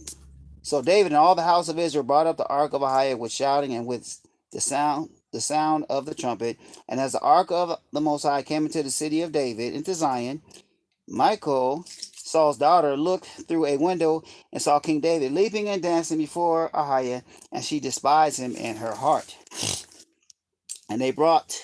and all the house of Israel brought up the ark of Ahiah with shouting and with the sound of the trumpet. And as the ark of the Most High came into the city of David, into Zion, Michal, Saul's daughter, looked through a window and saw King David leaping and dancing before Ahiah, and she despised him in her heart. And they brought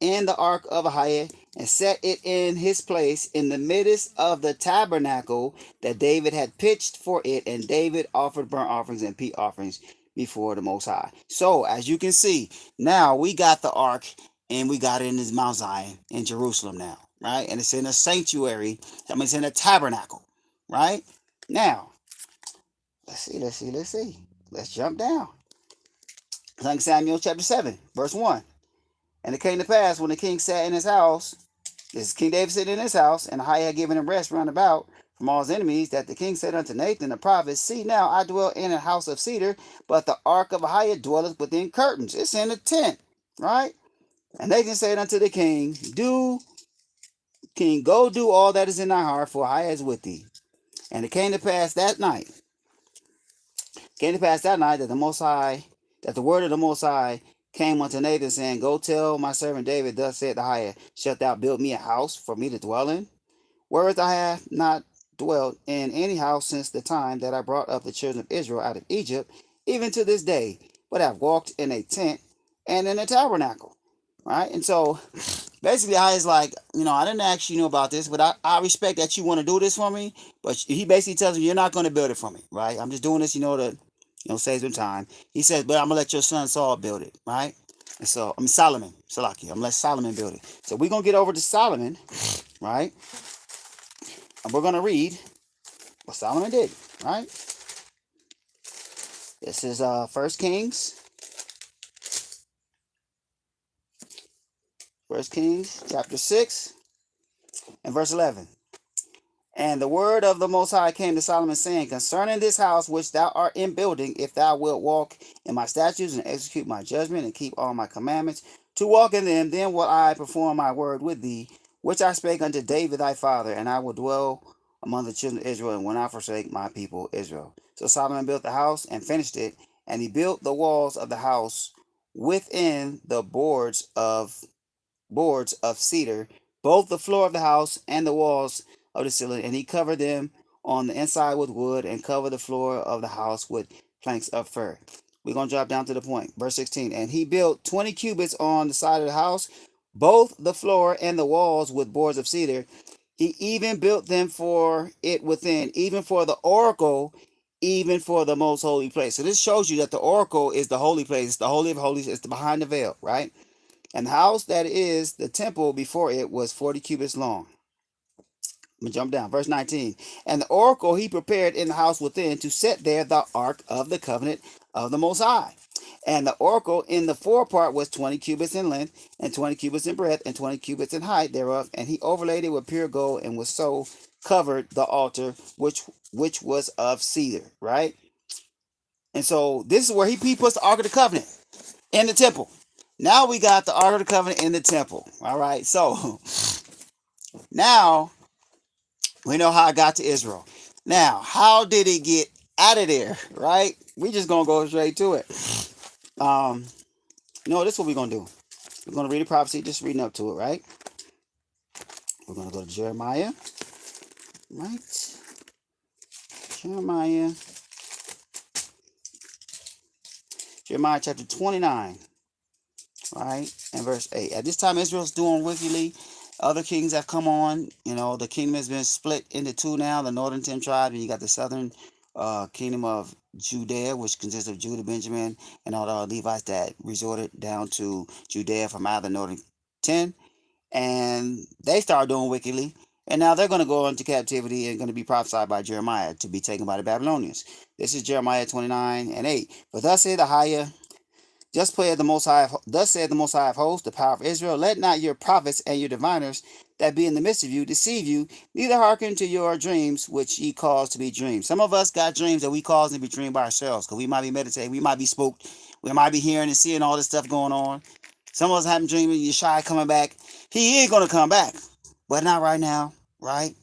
in the ark of Ahiah and set it in his place in the midst of the tabernacle that David had pitched for it, and David offered burnt offerings and peace offerings before the Most High. So, as you can see, now we got the ark and we got it in this Mount Zion in Jerusalem now, right? And it's in a sanctuary. I mean, it's in a tabernacle, right? Now, let's see. Let's jump down. 2 Samuel chapter 7, verse 1. And it came to pass when the king sat in his house, this is King David sitting in his house, and Ahiah had given him rest round about from all his enemies, that the king said unto Nathan the prophet, See now, I dwell in a house of cedar, but the ark of Ahiah dwelleth within curtains. It's in a tent, right? And Nathan said unto the king, go do all that is in thy heart, for Ahiah is with thee. And it came to pass that night that the word of the Most High came unto Nathan, saying, Go tell my servant David, thus saith Ahiah, Shalt thou build me a house for me to dwell in? Whereas I have not dwelt in any house since the time that I brought up the children of Israel out of Egypt, even to this day, but have walked in a tent and in a tabernacle. Right? And so basically Ahiah's like, I didn't ask you about this, but I respect that you want to do this for me. But he basically tells me, you're not going to build it for me, right? I'm just doing this, to save some time. He says, but I'm going to let your son Saul build it, right? And so, Solomon, Salaki, I'm going to let Solomon build it. So we're going to get over to Solomon, right? And we're going to read what Solomon did, right? This is 1 Kings. 1 Kings chapter 6 and verse 11. And the word of the Most High came to Solomon, saying, Concerning this house which thou art in building, if thou wilt walk in my statutes and execute my judgment and keep all my commandments, to walk in them, then will I perform my word with thee, which I spake unto David thy father, and I will dwell among the children of Israel, and will not forsake my people Israel. So Solomon built the house and finished it, and he built the walls of the house within the boards of cedar, both the floor of the house and the walls of the ceiling, and he covered them on the inside with wood, and covered the floor of the house with planks of fir. We're going to drop down to the point. Verse 16. And he built 20 cubits on the side of the house, both the floor and the walls with boards of cedar. He even built them for it within, even for the oracle, even for the most holy place. So this shows you that the oracle is the holy place. It's the holy of holies. It's the behind the veil, right? And the house that is the temple before it was 40 cubits long. I'm going to jump down. Verse 19. And the oracle he prepared in the house within to set there the ark of the covenant of the Most High. And the oracle in the forepart was 20 cubits in length, and 20 cubits in breadth, and 20 cubits in height thereof. And he overlaid it with pure gold, and was so covered the altar, which was of cedar, right? And so this is where he puts the ark of the covenant in the temple. Now we got the Ark of the Covenant in the temple. All right. So now we know how it got to Israel. Now, how did it get out of there? Right? We just gonna go straight to it. Um, no, this is what we're gonna do. We're gonna read the prophecy, just reading up to it, right? We're gonna go to Jeremiah, right? Jeremiah, Jeremiah chapter 29, right? And verse 8. At this time, Israel's doing wickedly. Other kings have come on. You know, the kingdom has been split into two now. The northern 10 tribes, and you got the southern kingdom of Judea, which consists of Judah, Benjamin, and all the Levites that resorted down to Judea from out of the northern 10. And they started doing wickedly. And now they're going to go into captivity and going to be prophesied by Jeremiah to be taken by the Babylonians. This is Jeremiah 29 and 8. For thus saith the higher, just play the Most High, thus said the Most High of hosts, the power of Israel, let not your prophets and your diviners that be in the midst of you deceive you, neither hearken to your dreams which ye cause to be dreams. Some of us got dreams that we cause to be dreamed by ourselves, because we might be meditating, we might be spooked, we might be hearing and seeing all this stuff going on. Some of us having dreams of Yeshua coming back. He is going to come back, but not right now, right?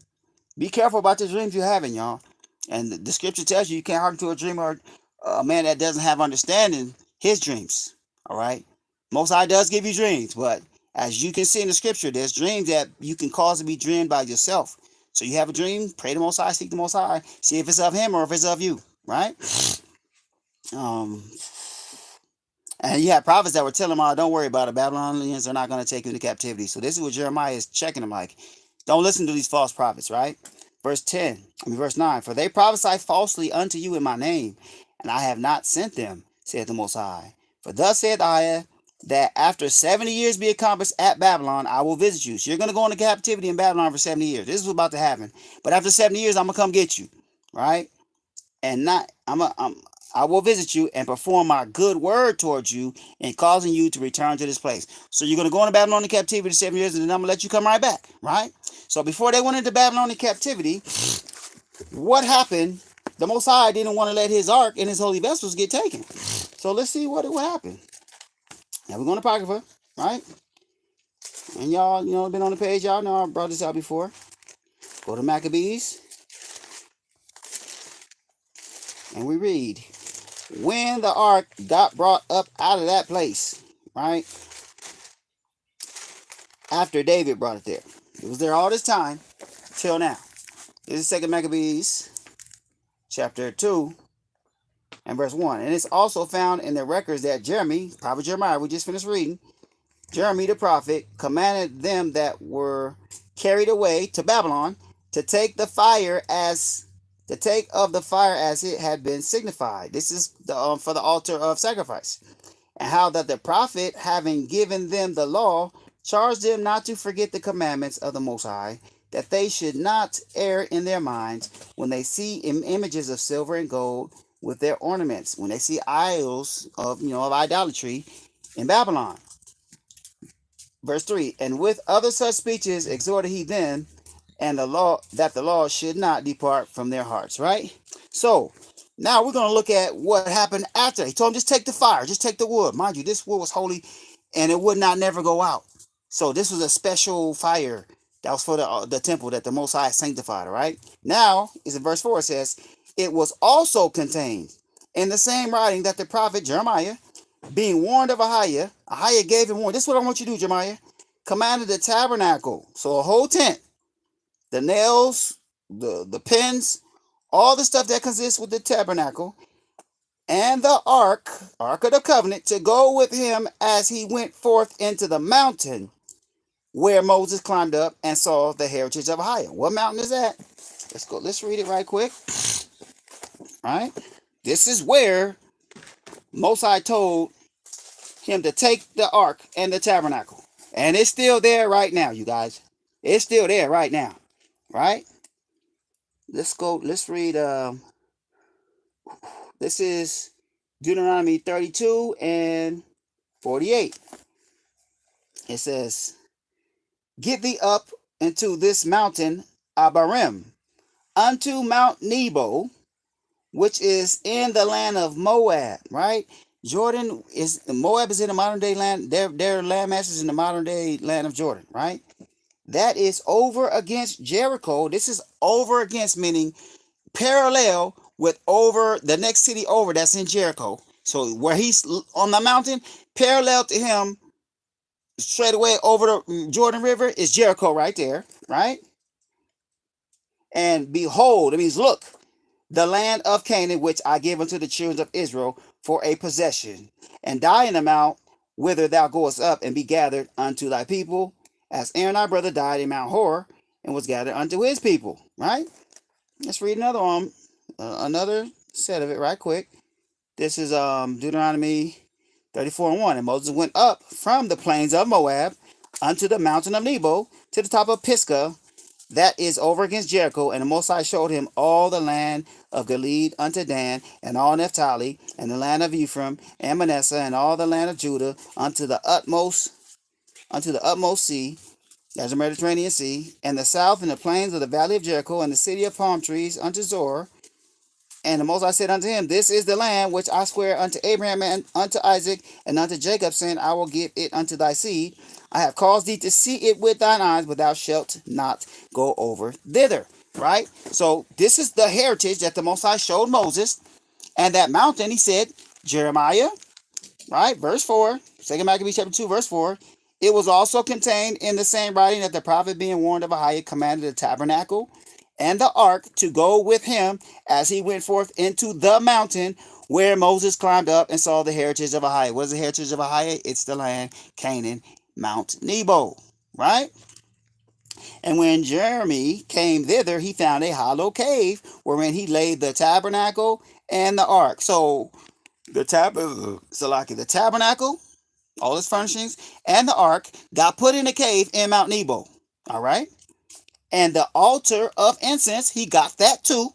Be careful about the dreams you're having, y'all. And the scripture tells you can't hearken to a dreamer or a man that doesn't have understanding his dreams. All right. Most High does give you dreams, but as you can see in the scripture, there's dreams that you can cause to be dreamed by yourself. So you have a dream, pray to Most High, seek the Most High, see if it's of him or if it's of you, right? Um, and you have prophets that were telling them, oh, don't worry about it. Babylonians are not going to take you into captivity. So this is what Jeremiah is checking them like. Don't listen to these false prophets, right? Verse 9. For they prophesy falsely unto you in my name, and I have not sent them, saith the Most High. For thus saith I, that after 70 years be accomplished at Babylon, I will visit you. So you're going to go into captivity in Babylon for 70 years. This is what's about to happen. But after 70 years, I'm going to come get you, right? And not, I will visit you and perform my good word towards you and causing you to return to this place. So you're going to go into Babylonian captivity for 7 years, and then I'm going to let you come right back, right? So before they went into Babylonian captivity, what happened? The Most High didn't want to let his ark and his holy vessels get taken. So let's see what happened. Now we're going to Apocrypha, right? And y'all, been on the page. Y'all know I brought this out before. Go to Maccabees. And we read, when the ark got brought up out of that place, right? After David brought it there. It was there all this time till now. This is 2 Maccabees chapter 2 and verse 1. And it's also found in the records that Jeremy, prophet Jeremiah, we just finished reading, Jeremy the prophet commanded them that were carried away to Babylon to take of the fire as it had been signified. This is for the altar of sacrifice. And how that the prophet, having given them the law, charged them not to forget the commandments of the Most High, that they should not err in their minds when they see images of silver and gold with their ornaments, when they see idols of idolatry in Babylon. Verse 3, and with other such speeches exhorted he them, and the law should not depart from their hearts, right? So now we're going to look at what happened after. He told them, just take the fire, just take the wood. Mind you, this wood was holy and it would not never go out. So this was a special fire that was for the temple that the Most High sanctified, all right? Now, is in verse 4, it says, it was also contained in the same writing that the prophet Jeremiah, being warned of Ahiah gave him warning. This is what I want you to do, Jeremiah. Commanded the tabernacle, so a whole tent, the nails, the pins, all the stuff that consists with the tabernacle, and the ark of the covenant, to go with him as he went forth into the mountain where Moses climbed up and saw the heritage of Ahiah. What mountain is that? Let's read it right quick. Right? This is where Moses told him to take the ark and the tabernacle. And it's still there right now, you guys. It's still there right now. Right? Let's read this is Deuteronomy 32 and 48. It says, get thee up into this mountain Abarim, unto Mount Nebo, which is in the land of Moab, right? Jordan is Moab is in the modern day land. Their land masses in the modern day land of Jordan, right? That is over against Jericho. This is over against, meaning parallel with over the next city over that's in Jericho. So where he's on the mountain, parallel to him, straight away over the Jordan River is Jericho right there, right? And behold, it means look, the land of Canaan, which I give unto the children of Israel for a possession, and die in the mount whither thou goest up, and be gathered unto thy people, as Aaron our brother died in Mount Hor, and was gathered unto his people. Right? Let's read another set of it right quick. This is Deuteronomy 34:1. And Moses went up from the plains of Moab unto the mountain of Nebo to the top of Pisgah, that is over against Jericho, and the Most High showed him all the land of Gilead unto Dan, and all Naphtali, and the land of Ephraim, and Manasseh, and all the land of Judah, unto the utmost sea, that's the Mediterranean Sea, and the south, and the plains of the valley of Jericho, and the city of palm trees unto Zor. And the Most High said unto him, This is the land which I swear unto Abraham and unto Isaac and unto Jacob, saying, I will give it unto thy seed. I have caused thee to see it with thine eyes, but thou shalt not go over thither. Right? So this is the heritage that the Most High showed Moses. And that mountain, he said, Jeremiah, right? Verse 4, 2 Maccabees chapter 2, verse 4. It was also contained in the same writing that the prophet, being warned of Ahiah, commanded the tabernacle and the ark to go with him as he went forth into the mountain where Moses climbed up and saw the heritage of Ahiah. What is the heritage of Ahiah? It's the land, Canaan, Mount Nebo, right? And when Jeremy came thither, he found a hollow cave wherein he laid the tabernacle and the ark. So the tabernacle, all its furnishings, and the ark got put in a cave in Mount Nebo. All right. And the altar of incense, he got that too.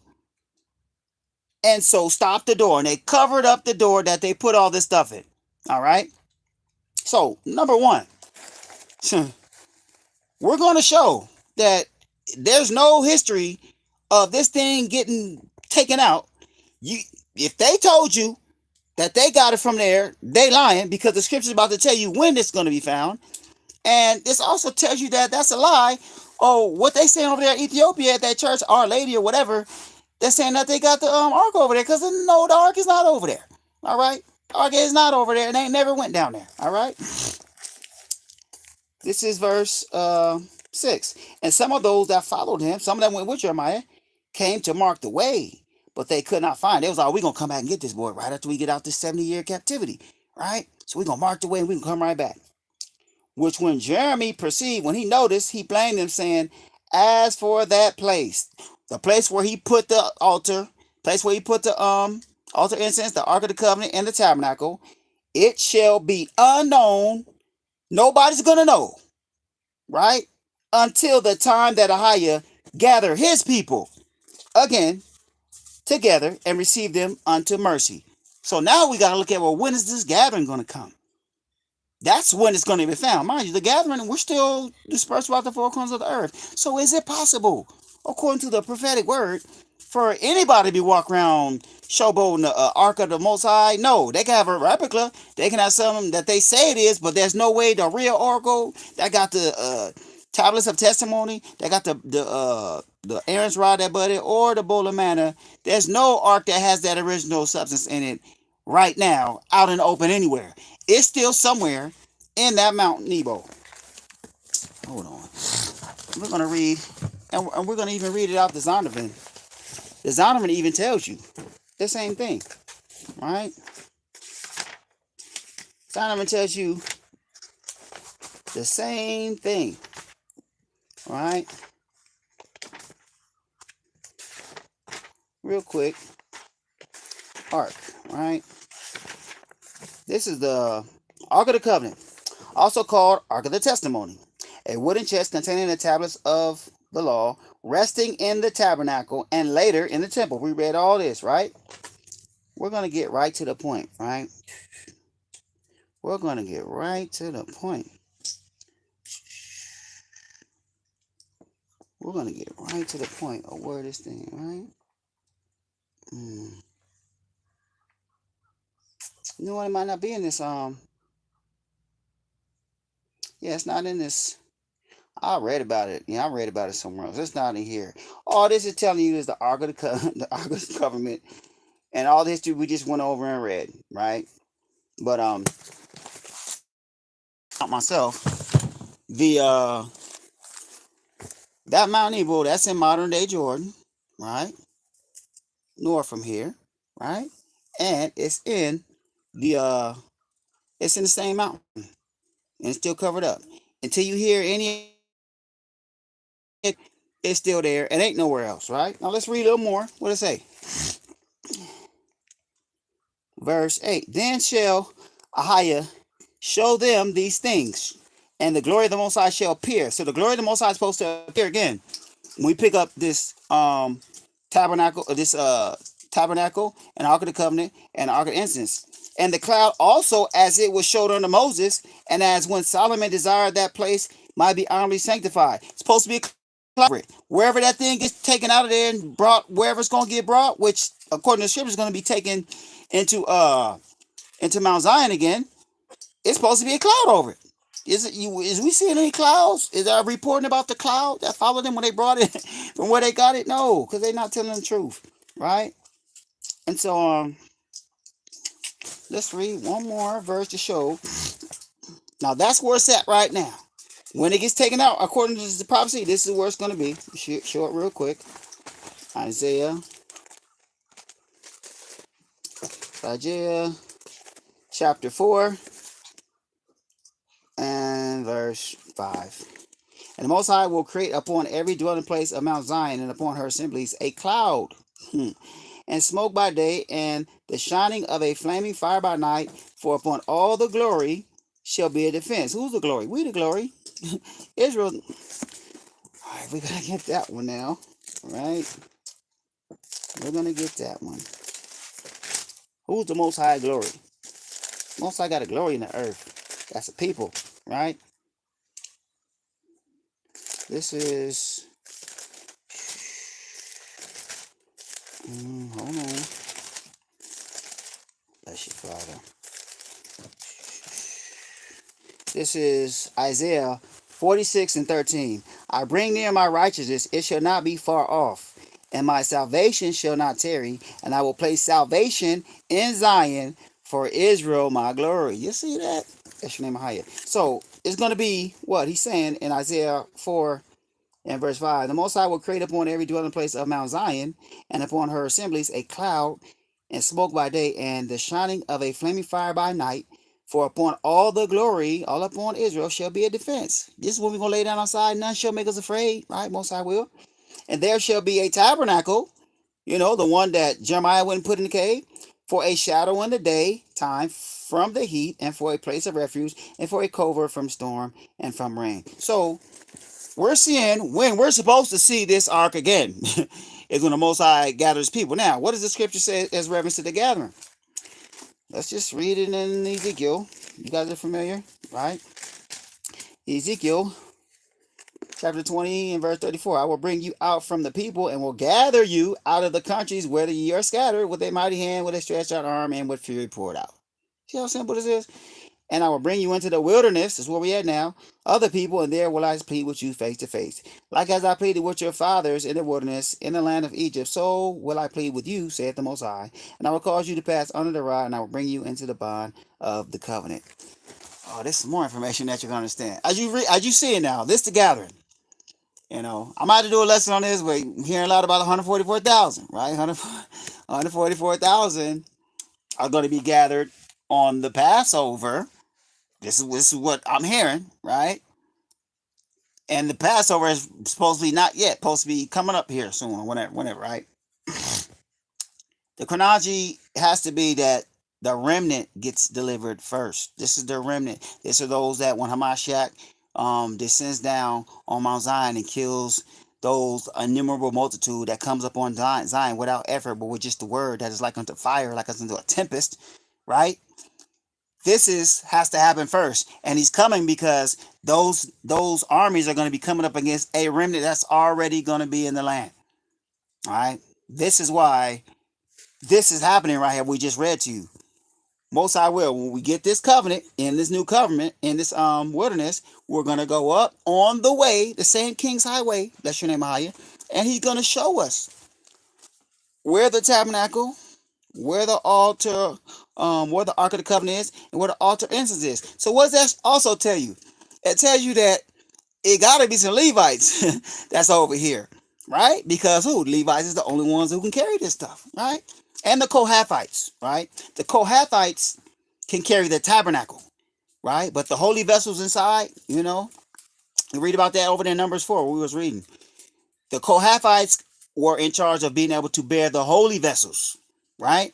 And so stopped the door, and they covered up the door that they put all this stuff in. All right. So number one, we're going to show that there's no history of this thing getting taken out. If they told you that they got it from there, they lying, because the scripture is about to tell you when it's going to be found. And this also tells you that that's a lie. Oh, what they saying over there in Ethiopia at that church, Our Lady or whatever, they're saying that they got the ark over there, because no, the ark is not over there. All right? The ark is not over there, and they never went down there. All right? This is verse 6. And some of those that followed him, some of them went with Jeremiah, came to mark the way, but they could not find it. It was like, we're going to come back and get this boy right after we get out this 70-year captivity. Right? So we're going to mark the way and we can come right back. Which when Jeremy perceived, when he noticed, he blamed them, saying, As for that place, the place where he put the altar, place where he put the altar incense, the Ark of the Covenant, and the tabernacle, it shall be unknown. Nobody's going to know, right? Until the time that Ahiah gather his people again together and receive them unto mercy. So now we got to look at, well, when is this gathering going to come? That's when it's going to be found. Mind you, the gathering, we're still dispersed throughout the four corners of the earth. So is it possible, according to the prophetic word, for anybody to be walking around showboating the Ark of the Most High? No, they can have a replica. They can have something that they say it is, but there's no way the real oracle that got the tablets of testimony, that got the Aaron's rod that budded, or the bowl of manna. There's no ark that has that original substance in it right now, out in the open anywhere. It's still somewhere in that Mount Nebo. Hold on. We're going to read, and we're going to even read it out the Zondervan. The Zondervan even tells you the same thing, right? Zondervan tells you the same thing, right? Real quick. Ark, right? This is the Ark of the Covenant, also called Ark of the Testimony, a wooden chest containing the tablets of the law, resting in the tabernacle and later in the temple. We read all this, right? We're going to get right to the point, right? We're going to get right to the point. We're going to get right to the point of where this thing, right? You know what? It might not be in this. Yeah, it's not in this. I read about it. Yeah, I read about it somewhere else. It's not in here. All this is telling you is the Ark of the Ark of the Covenant, and all the history we just went over and read, right? But not myself. The that Mount Nebo, that's in modern day Jordan, right? North from here, right? And the it's in the same mountain, and it's still covered up. Until you hear any, it's still there and ain't nowhere else, right? Now let's read a little more. What does it say? Verse 8. Then shall Ahiah show them these things, and the glory of the Most High shall appear. So the glory of the Most High is supposed to appear again. When we pick up this tabernacle and Ark of the Covenant and Ark of the Incense. And the cloud also, as it was showed unto Moses, and as when Solomon desired that place might be honorably sanctified. It's supposed to be a cloud. Wherever that thing gets taken out of there and brought, wherever it's going to get brought, which according to the scripture is going to be taken into Mount Zion again, it's supposed to be a cloud over it. Is we seeing any clouds? Is there a reporting about the cloud that followed them when they brought it from where they got it? No, because they're not telling the truth, right? And so let's read one more verse to show. Now that's where it's at right now. When it gets taken out, according to the prophecy, this is where it's going to be. Show it real quick. Isaiah chapter 4 and verse 5. And the Most High will create upon every dwelling place of Mount Zion and upon her assemblies a cloud and smoke by day and the shining of a flaming fire by night. For upon all the glory shall be a defense. Who's the glory? We the glory. Israel. All right, we gotta get that one now. All right, we're gonna get that one. Who's the Most High glory? Most High got a glory in the earth. That's the people, right? This is. Hold on. Bless you, Father. This is Isaiah 46 and 13. I bring near my righteousness, it shall not be far off, and my salvation shall not tarry, and I will place salvation in Zion for Israel, my glory. You see that? That's your name, Ahia. So it's going to be what he's saying in Isaiah 4 and verse 5. The Most High will create upon every dwelling place of Mount Zion, and upon her assemblies a cloud and smoke by day, and the shining of a flaming fire by night. For upon all the glory, all upon Israel, shall be a defense. This is when we're going to lay down outside. None shall make us afraid, right? Most High will. And there shall be a tabernacle, the one that Jeremiah went and put in the cave, for a shadow in the day time from the heat, and for a place of refuge, and for a covert from storm and from rain. So we're seeing when we're supposed to see this ark again is when the Most High gathers people. Now, what does the scripture say as reference to the gathering? Let's just read it in Ezekiel. You guys are familiar, right? Ezekiel chapter 20 and verse 34. I will bring you out from the people and will gather you out of the countries where ye are scattered with a mighty hand, with a stretched out arm, and with fury poured out. See how simple this is? And I will bring you into the wilderness, this is where we at now, other people, and there will I plead with you face to face. Like as I pleaded with your fathers in the wilderness, in the land of Egypt, so will I plead with you, saith the Most High. And I will cause you to pass under the rod, and I will bring you into the bond of the covenant. Oh, this is more information that you can understand. As you see it now, this the gathering. I might have to do a lesson on this, but hearing a lot about 144,000, right? 144,000 are going to be gathered on the Passover. This is what I'm hearing, right? And the Passover is supposed to be not yet, supposed to be coming up here soon or whenever, right? The chronology has to be that the remnant gets delivered first. This is the remnant. These are those that when Hamashiach descends down on Mount Zion and kills those innumerable multitude that comes up on Zion without effort, but with just the word that is like unto fire, like unto a tempest, right? This has to happen first, and he's coming because those armies are going to be coming up against a remnant that's already going to be in the land. All right, this is why this is happening right here. We just read to you. Most High will. When we get this covenant in this new covenant in this wilderness, we're gonna go up on the way, the same King's Highway. That's your name, Ahaya, and He's gonna show us where the tabernacle, where the altar, where the Ark of the Covenant is, and where the altar of incense is. So what does that also tell you? It tells you that it gotta be some Levites that's over here, right? Because who? Levites is the only ones who can carry this stuff, right? And the Kohathites, right? The Kohathites can carry the tabernacle, right? But the holy vessels inside, you read about that over there in Numbers 4, we was reading. The Kohathites were in charge of being able to bear the holy vessels, right?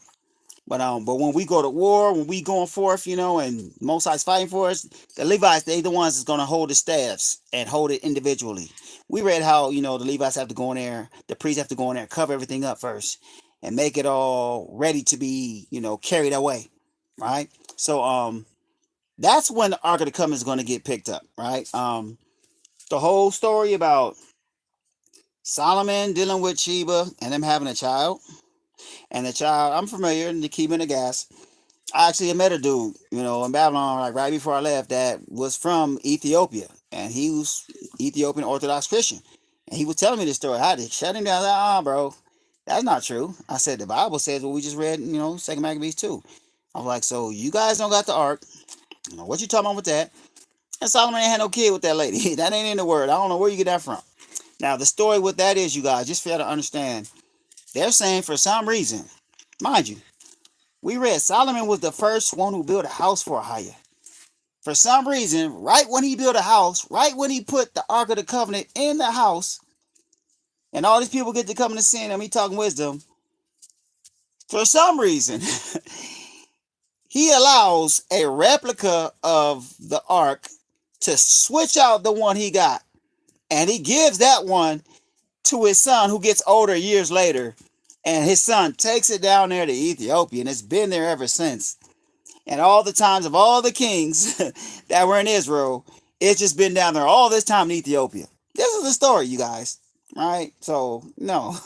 But when we go to war, when we going forth, and Mosai's fighting for us, the Levites, they the ones that's gonna hold the staffs and hold it individually. We read how the Levites have to go in there, the priests have to go in there, cover everything up first, and make it all ready to be carried away, right? So that's when the Ark of the Covenant is gonna get picked up, right? The whole story about Solomon dealing with Sheba and them having a child, and the child, I'm familiar, the Keba and the Gas. I actually met a dude, in Babylon, like right before I left, that was from Ethiopia, and he was Ethiopian Orthodox Christian, and he was telling me this story. I had to shut him down. I was like, bro, that's not true. I said the Bible says what we just read, Second Maccabees 2. I was like, so you guys don't got the ark? What you talking about with that? And Solomon ain't had no kid with that lady. That ain't in the word. I don't know where you get that from. Now the story with that is, you guys, just for you to understand, they're saying for some reason, mind you, we read Solomon was the first one who built a house for Ahia. For some reason, right when he built a house, right when he put the Ark of the Covenant in the house, and all these people get to come and sin and me talking wisdom, for some reason, he allows a replica of the Ark to switch out the one he got. And he gives that one to his son, who gets older years later. And his son takes it down there to Ethiopia, and it's been there ever since. And all the times of all the kings that were in Israel, it's just been down there all this time in Ethiopia. This is the story, you guys. Right? So, no,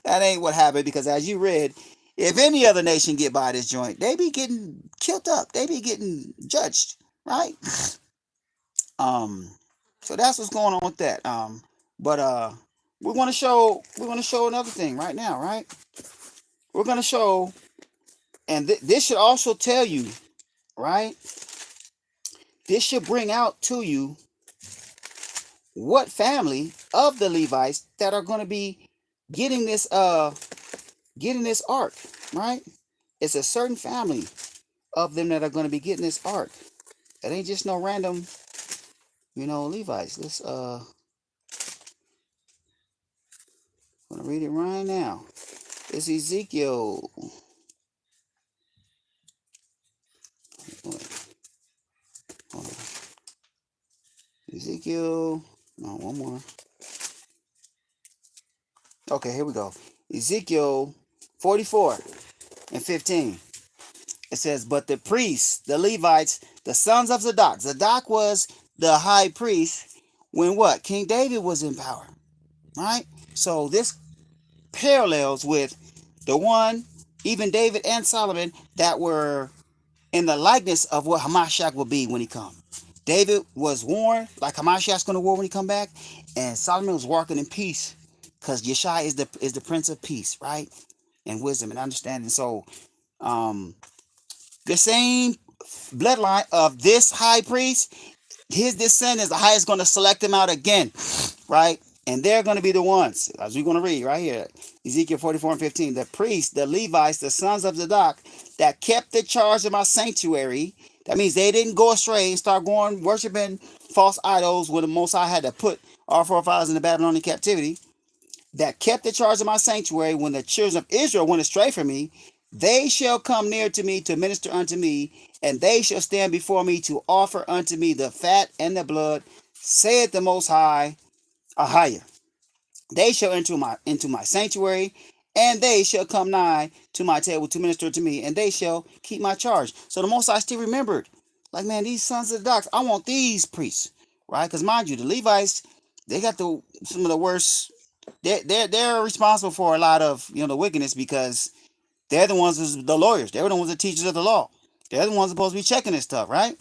that ain't what happened, because as you read, if any other nation get by this joint, they be getting killed up. They be getting judged. Right? So that's what's going on with that. But we're gonna show another thing right now, right? We're gonna show, and this should also tell you, right? This should bring out to you what family of the Levites that are gonna be getting this ark, right? It's a certain family of them that are gonna be getting this ark. It ain't just no random, Levites. Let's I'm gonna read it right now. It's Ezekiel. Hold on. Ezekiel. No, one more. Okay, here we go. Ezekiel 44 and 15. It says, but the priests, the Levites, the sons of Zadok. Zadok was the high priest when what? King David was in power. Right? So this parallels with the one, even David and Solomon, that were in the likeness of what Hamashiach will be when he comes. David was warned like Hamashiach's going to war when he come back, and Solomon was walking in peace, because Yeshua is the Prince of Peace, right? And wisdom and understanding. So, the same bloodline of this high priest, his descendants, the highest going to select him out again, right? And they're going to be the ones, as we're going to read right here, Ezekiel 44 and 15, the priests, the Levites, the sons of Zadok, that kept the charge of my sanctuary. That means they didn't go astray and start going worshiping false idols when the Most High had to put our forefathers in the Babylonian captivity. That kept the charge of my sanctuary when the children of Israel went astray from me. They shall come near to me to minister unto me, and they shall stand before me to offer unto me the fat and the blood, saith the Most High, Ahia. They shall enter into my sanctuary, and they shall come nigh to my table to minister to me, and they shall keep my charge. So the Most High still remembered, like, man, these sons of the docs, I want these priests, right? Because mind you, the Levites, they got some of the worst. They're responsible for a lot of the wickedness, because they're the ones who's the lawyers. They're the ones the teachers of the law. They're the ones supposed to be checking this stuff, right?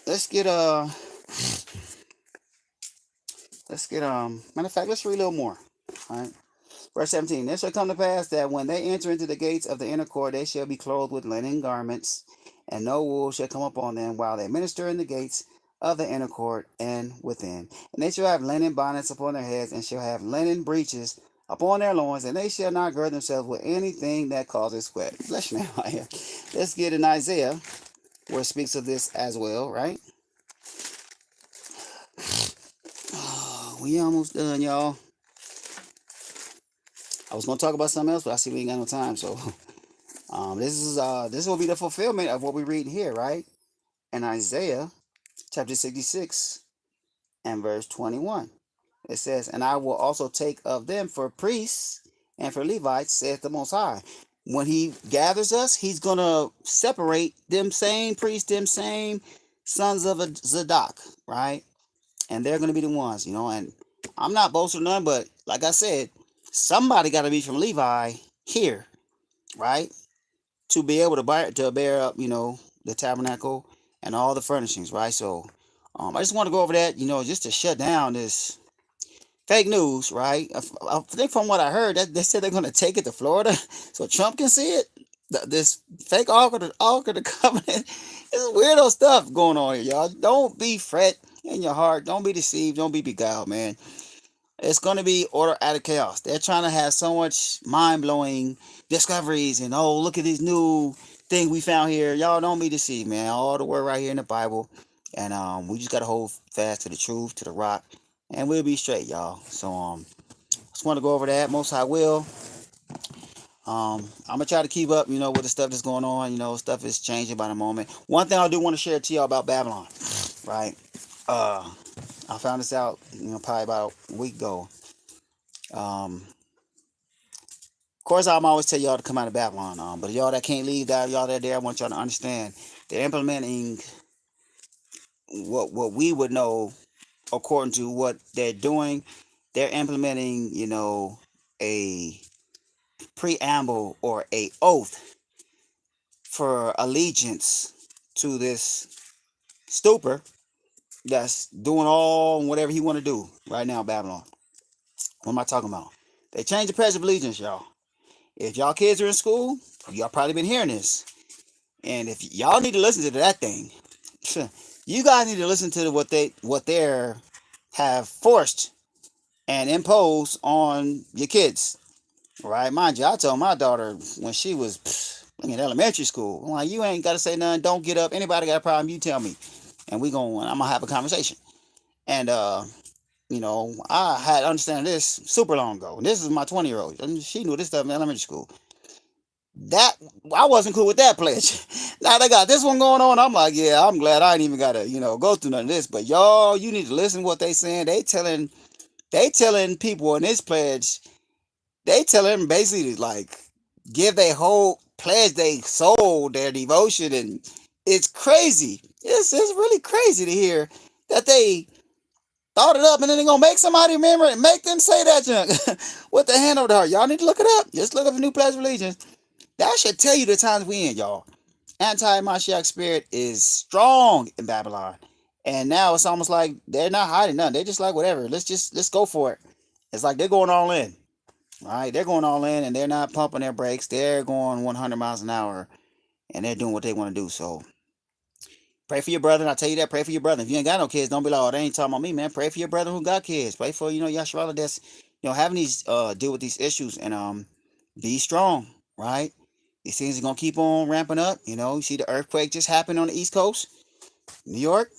Let's get matter of fact, let's read a little more. All right. Verse 17. It shall come to pass that when they enter into the gates of the inner court, they shall be clothed with linen garments, and no wool shall come upon them while they minister in the gates of the inner court and within. And they shall have linen bonnets upon their heads, and shall have linen breeches upon their loins, and they shall not gird themselves with anything that causes sweat. Bless your name right here. Let's get in Isaiah, where it speaks of this as well, right? Oh, we almost done, y'all. I was gonna talk about something else, but I see we ain't got no time, so this will be the fulfillment of what we read here, right? In Isaiah chapter 66 and verse 21. It says, "And I will also take of them for priests and for Levites, saith the Most High." When he gathers us, he's gonna separate them same priests, them same sons of a Zadok, right? And they're gonna be the ones, and I'm not boasting none, but like I said, somebody gotta be from Levi here, right? To be able to bear up, the tabernacle and all the furnishings, right? So, I just want to go over that, just to shut down this fake news, right? I think from what I heard, that they said they're going to take it to Florida so Trump can see it. This fake Ark of the Covenant. It's weirdo stuff going on here, y'all. Don't be fret in your heart. Don't be deceived. Don't be beguiled, man. It's going to be order out of chaos. They're trying to have so much mind-blowing discoveries and, oh, look at this new thing we found here. Y'all don't be deceived, man. All the word right here in the Bible. And we just got to hold fast to the truth, to the rock, and we'll be straight, y'all. So just want to go over that. Most High will. I'm going to try to keep up, with the stuff that's going on. Stuff is changing by the moment. One thing I do want to share to y'all about Babylon, right? I found this out, probably about a week ago. Of course, I'm always tell y'all to come out of Babylon. But y'all that can't leave, y'all that there, I want y'all to understand they're implementing what we would know according to what they're doing. They're implementing, a preamble or a oath for allegiance to this stupor that's doing all whatever he want to do right now, Babylon. What am I talking about? They changed the pledge of allegiance, y'all. If y'all kids are in school, y'all probably been hearing this. And if y'all need to listen to that thing, you guys need to listen to what they have forced and imposed on your kids. Right? Mind you, I told my daughter when she was in elementary school, I'm like, you ain't got to say nothing. Don't get up. Anybody got a problem, you tell me. And I'm going to have a conversation. And, I had understand this super long ago. And this is my 20-year-old. And she knew this stuff in elementary school. That I wasn't cool with that pledge. Now they got this one going on. I'm like, yeah, I'm glad I ain't even gotta, go through none of this. But y'all, you need to listen to what they saying. They telling people in this pledge, they telling them basically like give their whole pledge, they soul, their devotion, and it's crazy. It's really crazy to hear that they thought it up and then they're gonna make somebody remember it and make them say that junk with the hand over the heart. Y'all need to look it up. Just look up the new pledge of allegiance. That should tell you the times we in, y'all. Anti-Mashiach spirit is strong in Babylon. And now it's almost like they're not hiding nothing. They're just like, whatever. Let's go for it. It's like they're going all in. Right? They're going all in and they're not pumping their brakes. They're going 100 miles an hour and they're doing what they want to do. So pray for your brother. I tell you that, pray for your brother. If you ain't got no kids, don't be like, oh, they ain't talking about me, man. Pray for your brother who got kids. Pray for, Yasharala that's, having these, deal with these issues and be strong, right? These things are going to keep on ramping up. You see the earthquake just happened on the East Coast, New York,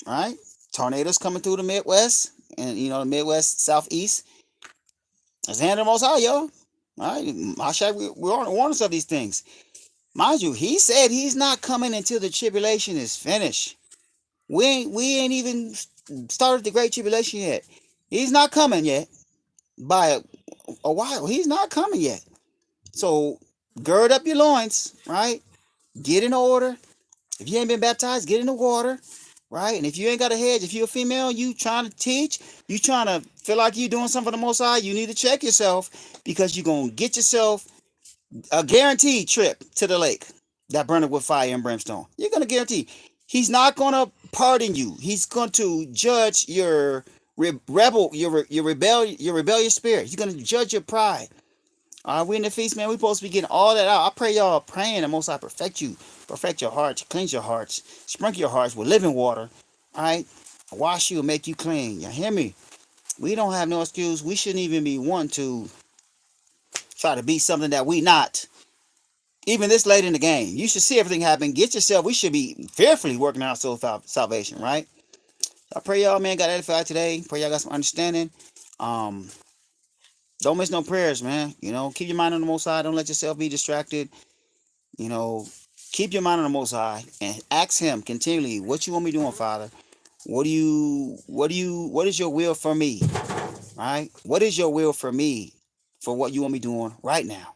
right? Tornadoes coming through the Midwest and, the Midwest, Southeast. It's the hand of the Most High, y'all. All right? Mashiach, we are warning us of these things. Mind you, he said he's not coming until the tribulation is finished. We ain't even started the Great Tribulation yet. He's not coming yet. By a while. He's not coming yet. So gird up your loins, right? Get in order. If you ain't been baptized, get in the water, right? And if you ain't got a hedge, if you're a female, you trying to teach, you trying to feel like you doing something for the Most High, you need to check yourself because you're going to get yourself a guaranteed trip to the lake. that burneth with fire and brimstone. You're going to guarantee. He's not going to pardon you. He's going to judge your your rebellious spirit. He's going to judge your pride. We in the feast, man. We supposed to be getting all that out. I pray y'all praying and Most High perfect your hearts, cleanse your hearts, sprinkle your hearts with living water. All right, wash you and make you clean. You hear me? We don't have no excuse. We shouldn't even be one to try to be something that we not. Even this late in the game, you should see everything happen. Get yourself. We should be fearfully working out soul salvation, right? So I pray y'all, man, got edified today. Pray y'all got some understanding. Don't miss no prayers, man. You know, keep your mind on the Most High. Don't let yourself be distracted. You know, keep your mind on the Most High and ask Him continually, what you want me doing, Father? What is your will for me? Right? What is your will for me for what you want me doing right now?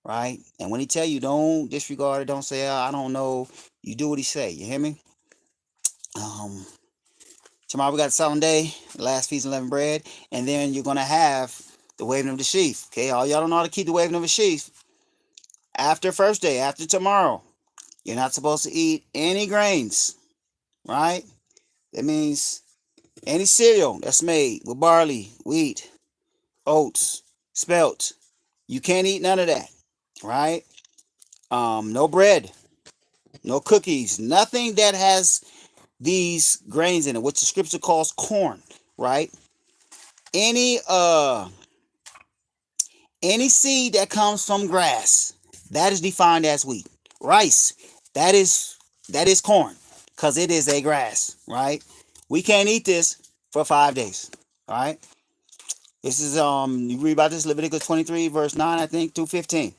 Right? And when He tell you, don't disregard it. Don't say, I don't know. You do what He say. You hear me? Tomorrow we got Solemn Day, the last Feast of Unleavened Bread, and then you're gonna have the waving of the sheaf. Okay, all y'all don't know how to keep the waving of the sheaf. After first day, after tomorrow, you're not supposed to eat any grains, right? That means any cereal that's made with barley, wheat, oats, spelt. You can't eat none of that, right? No bread, no cookies, nothing that has these grains in it, which the scripture calls corn, right? Any seed that comes from grass, that is defined as wheat. Rice, that is corn, because it is a grass, right? We can't eat this for 5 days. All right. This is you read about this Leviticus 23, verse 9, I think, through 15.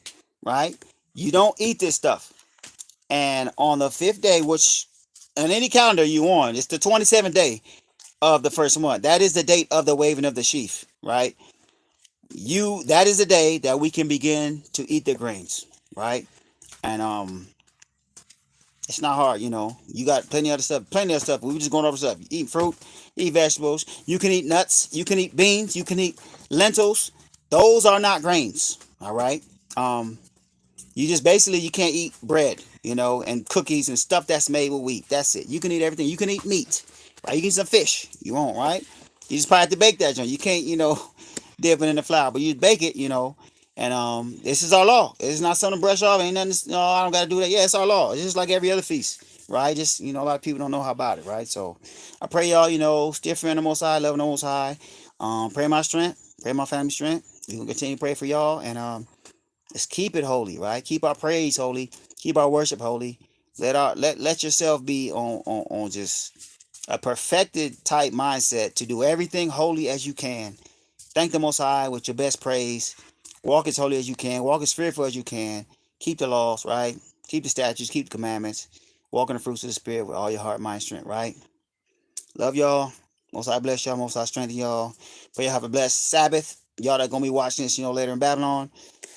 Right? You don't eat this stuff. And on the 5th day, which on any calendar you on, it's the 27th day of the first month. That is the date of the waving of the sheaf, right? That is the day that we can begin to eat the grains, right? And it's not hard, you know. You got plenty of stuff. We just going over stuff. You eat fruit, eat vegetables. You can eat nuts. You can eat beans. You can eat lentils. Those are not grains, all right? You just basically, you can't eat bread, you know, and cookies and stuff that's made with wheat. That's it. You can eat everything. You can eat meat, right? You can eat some fish. You won't, right? You just probably have to bake that joint. You can't, you know, dip it in the flour, but you bake it, you know. And this is our law. It's not something to brush off. Ain't nothing. No, I don't got to do that. Yeah, it's our law. It's just like every other feast, right? Just, you know, a lot of people don't know how about it, right? So I pray y'all, you know, still fearing the Most High, loving the Most High. Pray my strength. Pray my family's strength. We will continue to pray for y'all. And let's keep it holy, right? Keep our praise holy. Keep our worship holy. Let yourself be on just a perfected type mindset to do everything holy as you can. Thank the Most High with your best praise. Walk as holy as you can. Walk as fearful as you can. Keep the laws, right? Keep the statutes. Keep the commandments. Walk in the fruits of the Spirit with all your heart, mind, strength, right? Love y'all. Most High bless y'all. Most High strengthen y'all. Pray y'all have a blessed Sabbath. Y'all that gonna be watching this, you know, later in Babylon.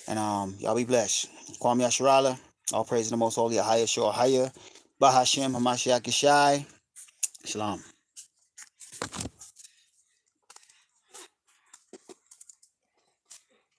And y'all be blessed. Kwame Yasharala. All praise to the Most Holy Ahaya Shor Ahaya. Bahashem Hamashiach Yeshai. Shalom.